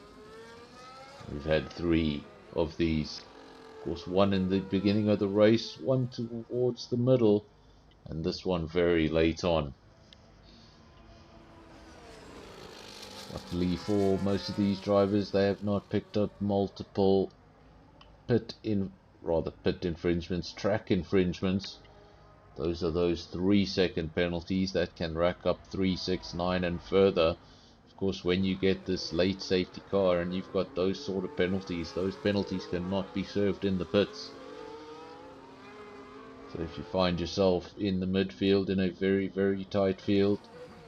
We've had 3 of these. Of course, one in the beginning of the race, one towards the middle, and this one very late on. Luckily for most of these drivers, they have not picked up multiple pit infringements, track infringements. Those are those 3-second penalties that can rack up 3, 6, 9 and further. Of course, when you get this late safety car and you've got those sort of penalties, those penalties cannot be served in the pits. So if you find yourself in the midfield in a very, very tight field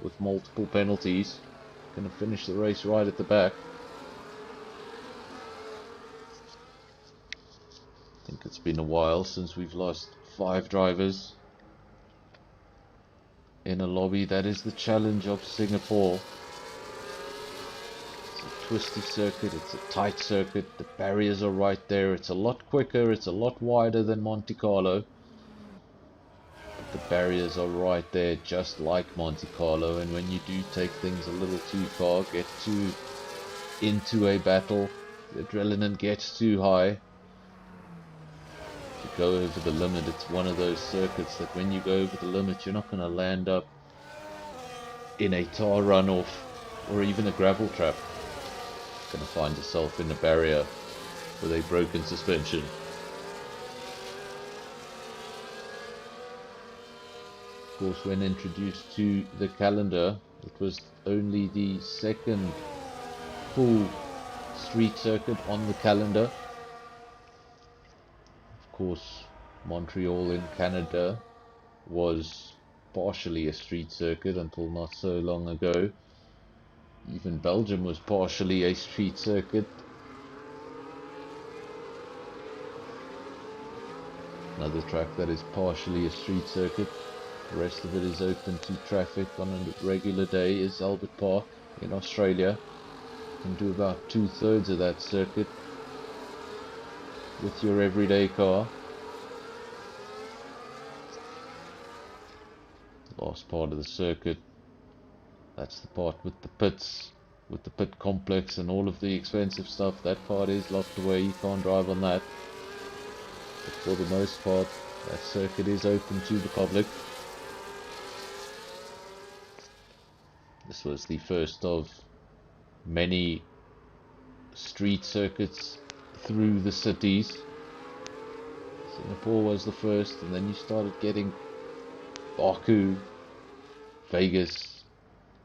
with multiple penalties, you're going to finish the race right at the back. I think it's been a while since we've lost 5 drivers in a lobby. That is the challenge of Singapore. It's a twisty circuit, it's a tight circuit, the barriers are right there, it's a lot quicker, it's a lot wider than Monte Carlo. But the barriers are right there, just like Monte Carlo, and when you do take things a little too far, get too into a battle, the adrenaline gets too high. If you go over the limit, it's one of those circuits that when you go over the limit, you're not going to land up in a tar runoff or even a gravel trap. You're going to find yourself in a barrier with a broken suspension. Of course, when introduced to the calendar, it was only the second full street circuit on the calendar. Of course, Montreal in Canada was partially a street circuit until not so long ago. Even Belgium was partially a street circuit. Another track that is partially a street circuit. The rest of it is open to traffic on a regular day is Albert Park in Australia. You can do about 2/3 of that circuit with your everyday car. Last part of the circuit, that's the part with the pits, with the pit complex and all of the expensive stuff. That part is locked away, you can't drive on that. But for the most part, that circuit is open to the public. This was the first of many street circuits through the cities. Singapore was the first, and then you started getting Baku, Vegas,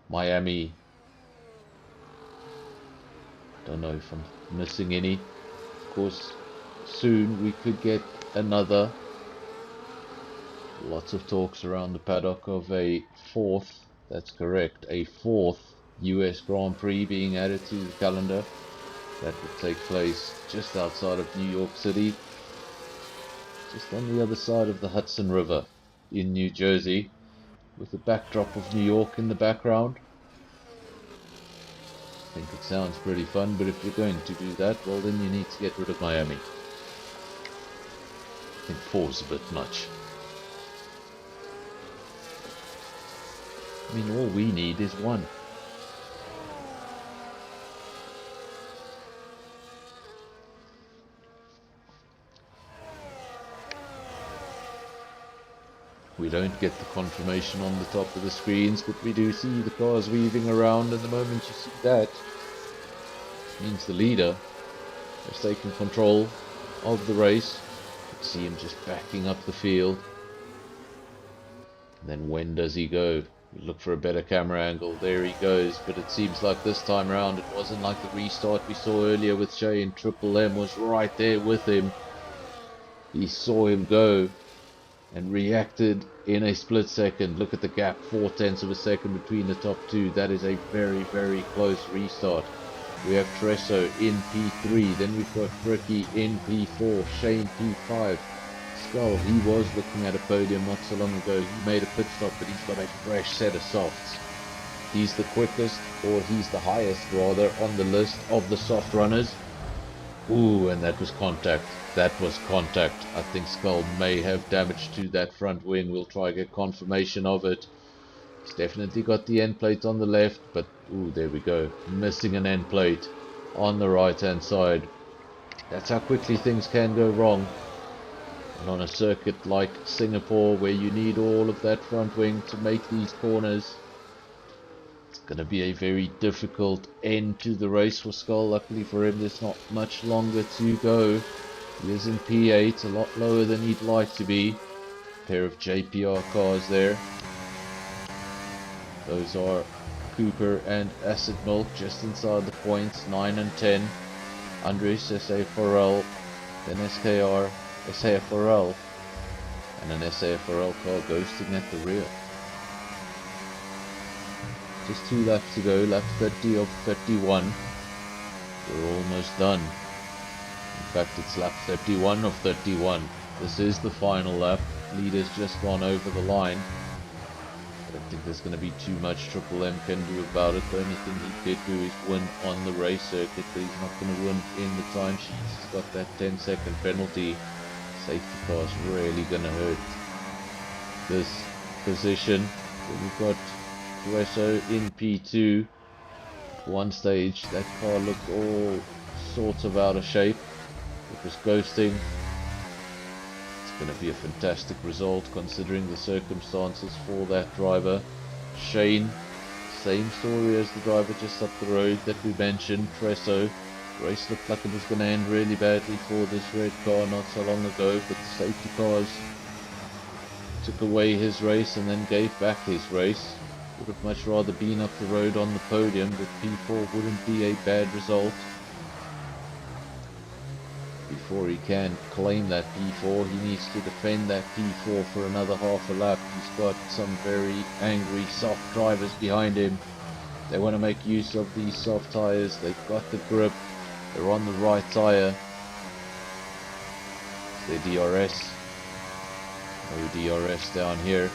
Miami. Don't know if I'm missing any. Of course, soon we could get another. Lots of talks around the paddock of a 4th, that's correct, a 4th US Grand Prix being added to the calendar. That would take place just outside of New York City, just on the other side of the Hudson River in New Jersey, with the backdrop of New York in the background. I think it sounds pretty fun, but if you're going to do that, well then you need to get rid of Miami. I think 4's a bit much. I mean, all we need is 1. We don't get the confirmation on the top of the screens, but we do see the cars weaving around, and the moment you see that, it means the leader has taken control of the race. You can see him just backing up the field. And then when does he go? We look for a better camera angle. There he goes, but it seems like this time around it wasn't like the restart we saw earlier with Shane. Triple M was right there with him. He saw him go and reacted in a split second. Look at the gap, 4/10 of a second between the top two. That is a very, very close restart. We have Tresso in P3, then we've got Fricky in P4, Shane P5. Skull, he was looking at a podium not so long ago. He made a pit stop, but he's got a fresh set of softs. He's the quickest, or he's the highest rather, on the list of the soft runners. Ooh, and that was contact. That was contact. I think Skull may have damage to that front wing. We'll try to get confirmation of it. He's definitely got the end plate on the left, but ooh, there we go. Missing an end plate on the right hand side. That's how quickly things can go wrong. And on a circuit like Singapore, where you need all of that front wing to make these corners, it's going to be a very difficult end to the race for Skull. Luckily for him, there's not much longer to go. He is in P8, a lot lower than he'd like to be. A pair of JPR cars there. Those are Cooper and Acid Milk just inside the points, 9 and 10. Andres, SAFRL, then SKR, SAFRL, and an SAFRL car ghosting at the rear. Just 2 laps to go, lap 30 of 31. We're almost done. In fact, it's lap 31 of 31. This is the final lap. Leader's just gone over the line. I don't think there's going to be too much Triple M can do about it. The only thing he could do is win on the race circuit, but he's not going to win in the timesheets. He's got that 10-second penalty. Safety car's really going to hurt this position. Then we've got Tresso in P2. At one stage, that car looked all sorts of out of shape. It was ghosting. It's going to be a fantastic result considering the circumstances for that driver. Shane, same story as the driver just up the road that we mentioned, Tresso. Race looked like it was going to end really badly for this red car not so long ago, but the safety cars took away his race and then gave back his race. Would have much rather been up the road on the podium, but P4 wouldn't be a bad result. Before he can claim that P4, he needs to defend that P4 for another half a lap. He's got some very angry soft drivers behind him. They want to make use of these soft tyres. They've got the grip. They're on the right tyre. The DRS. No DRS down here.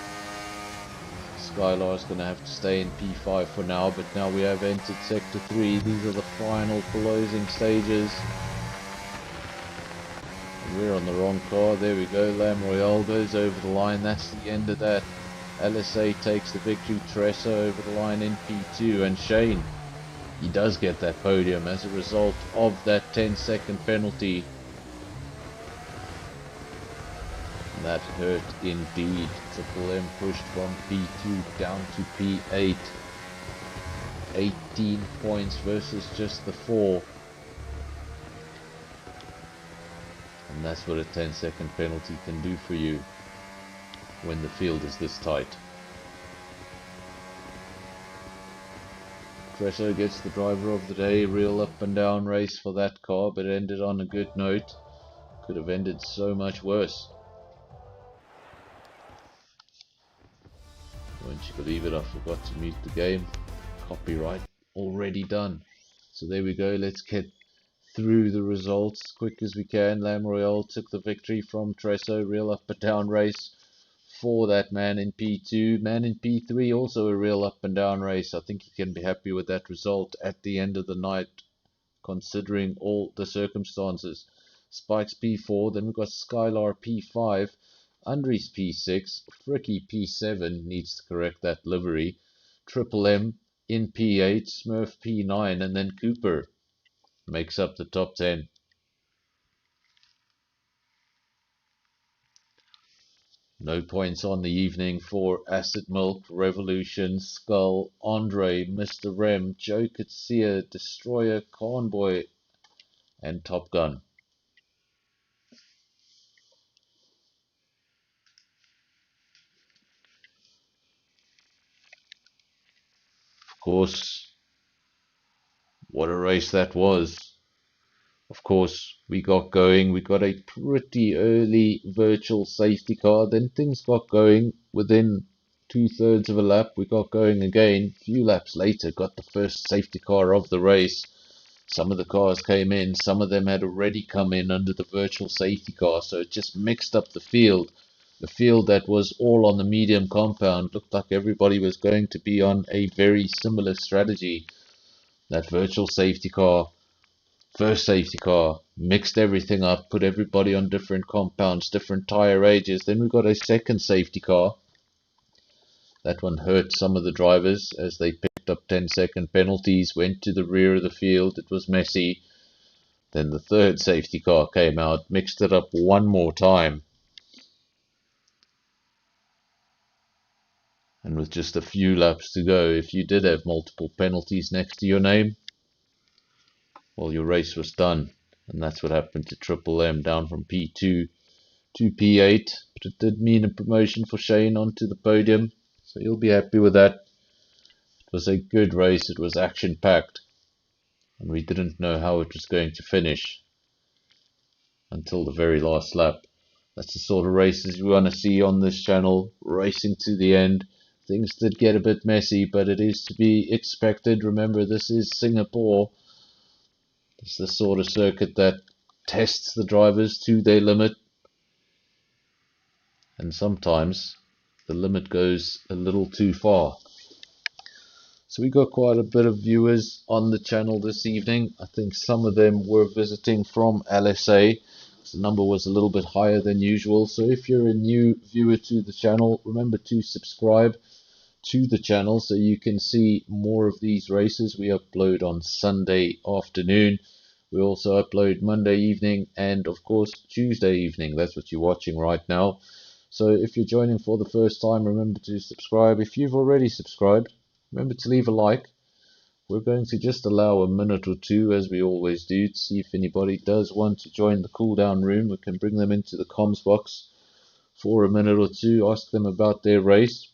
Skylar's going to have to stay in P5 for now, but now we have entered Sector 3. These are the final closing stages. And we're on the wrong car. There we go. Lam Royale goes over the line. That's the end of that. LSA takes the victory. Tresso over the line in P2. And Shane, he does get that podium as a result of that 10-second penalty. And that hurt indeed. Triple M pushed from P2 down to P8. 18 points versus just the 4. And that's what a 10-second penalty can do for you when the field is this tight. Tresso gets the driver of the day. Real up and down race for that car, but ended on a good note. Could have ended so much worse. Won't you believe it, I forgot to mute the game. Copyright already done. So there we go, let's get through the results as quick as we can. Lam Royale took the victory from Tresso. Real up and down race for that man in P2. Man in P3 also a real up and down race. I think he can be happy with that result at the end of the night considering all the circumstances. Spikes P4, then we've got Skylar P5, Andres P6, Fricky P7, needs to correct that livery, Triple M in P8, Smurf P9, and then Cooper makes up the top 10. No points on the evening for Acid Milk, Revolution, Skull, Andre, Mr. Rem, Joe Katsia, Destroyer, Convoy, and Top Gun. Of course, what a race that was. Of course, we got going. We got a pretty early virtual safety car. Then things got going. Within 2/3 of a lap, we got going again. A few laps later, got the first safety car of the race. Some of the cars came in. Some of them had already come in under the virtual safety car. So it just mixed up the field. The field that was all on the medium compound looked like everybody was going to be on a very similar strategy. That virtual safety car, first safety car, mixed everything up, put everybody on different compounds, different tire ages. Then we got a second safety car. That one hurt some of the drivers as they picked up 10-second penalties, went to the rear of the field. It was messy. Then the third safety car came out, mixed it up one more time. And with just a few laps to go, if you did have multiple penalties next to your name, well, your race was done. And that's what happened to Triple M, down from P2 to P8. But it did mean a promotion for Shane onto the podium, so you'll be happy with that. It was a good race. It was action-packed, and we didn't know how it was going to finish until the very last lap. That's the sort of races we want to see on this channel, racing to the end. Things did get a bit messy, but it is to be expected. Remember, this is Singapore. It's the sort of circuit that tests the drivers to their limit, and sometimes the limit goes a little too far. So we got quite a bit of viewers on the channel this evening. I think some of them were visiting from LSA. The number was a little bit higher than usual. So if you're a new viewer to the channel, remember to subscribe to the channel so you can see more of these races. We upload on Sunday afternoon. We also upload Monday evening and of course Tuesday evening. That's what you're watching right now. So if you're joining for the first time, remember to subscribe. If you've already subscribed, remember to leave a like. We're going to just allow a minute or two, as we always do, to see if anybody does want to join the cool down room. We can bring them into the comms box for a minute or two, ask them about their race.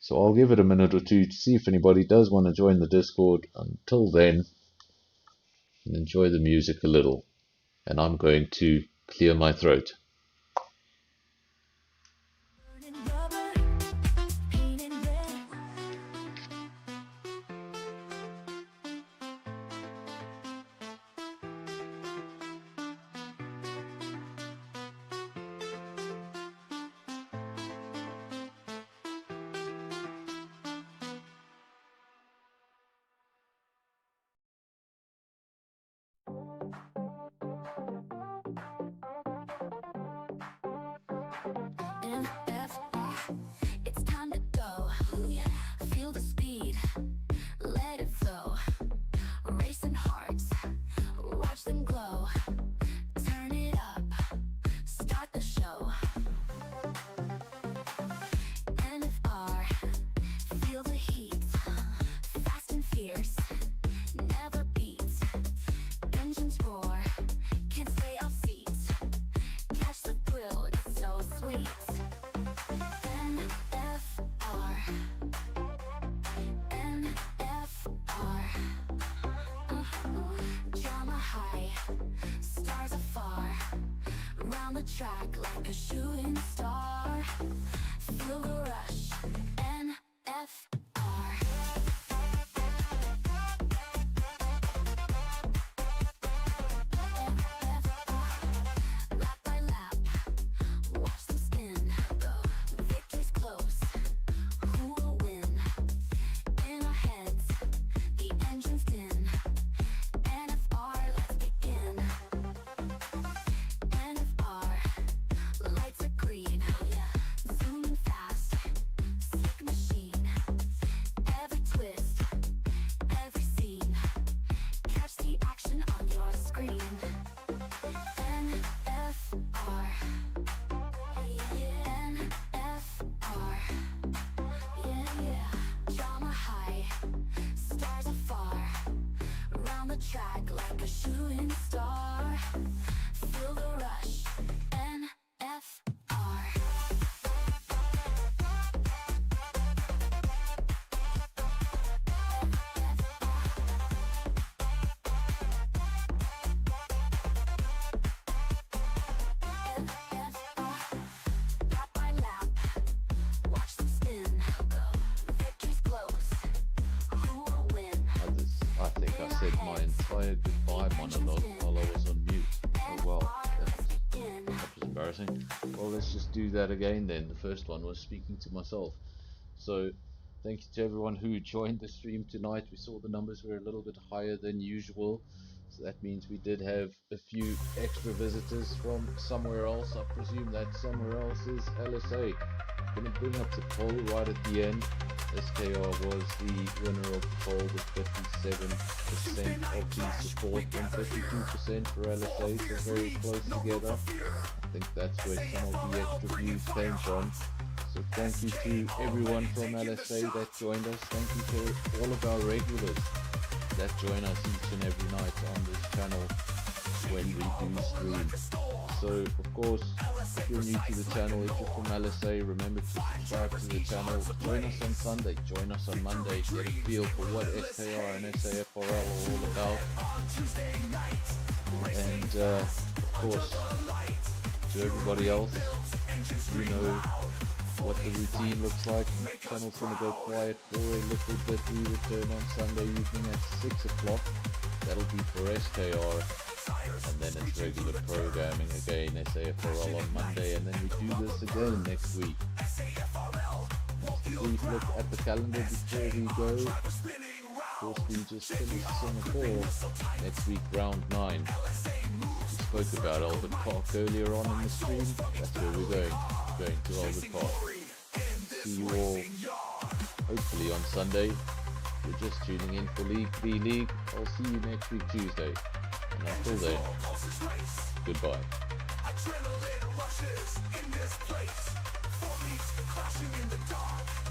So I'll give it a minute or two to see if anybody does want to join the Discord. Until then, enjoy the music a little, and I'm going to clear my throat. It's time to go. Feel the speed, let it flow. Racing hearts, watch them glow. Turn it up, start the show. NFR, feel the heat. Fast and fierce, never beat. Engines roar, can't stay off seats. Catch the thrill, it's so sweet. Stars afar, round the track like a shooting star. Feel the rush, NFR. Lap by lap, watch them spin. Victory's close, who will win? In our heads, the engine's din. NFR, let's begin. NFR, lights are green. Zooming fast, slick the track like a shooting star. Feel the rush, NFR. Lap by lap, watch them spin. Victory's close. Who will win? I think I said my entire goodbye monologue while I was on mute. Oh well, that was embarrassing. Well, let's just do that again then. The first one was speaking to myself. So, thank you to everyone who joined the stream tonight. We saw the numbers were a little bit higher than usual. So that means we did have a few extra visitors from somewhere else. I presume that somewhere else is LSA. I'm going to bring up the poll right at the end. SKR was the winner of the poll with 57% of the support and 52% for LSA, so very close together. I think that's where some of the extra views came from. So thank you to everyone from LSA that joined us. Thank you to all of our regulars that join us each and every night on this channel when we do stream. So of course, if you're new to the channel, if you're from LSA, remember to subscribe to the channel. Join us on Sunday, join us on Monday, get a feel for what SKR and SAFRL are all about. And of course, to everybody else, you know what the routine looks like. The channel's going to go quiet for a little bit. We return on Sunday evening at 6 o'clock. That'll be for SKR. And then it's regular programming again, SAFRL on Monday, and then we do this again next week. Just a brief look at the calendar before we go. Of course, we just finished Singapore. Next week, round 9. We spoke about Albert Park earlier on in the stream. That's where we're going. We're going to Albert Park. See you all hopefully on Sunday. You're just tuning in for League B League. I'll see you next week Tuesday. And until then, goodbye. Adrenaline rushes in this place. Four leagues clashing in the dark.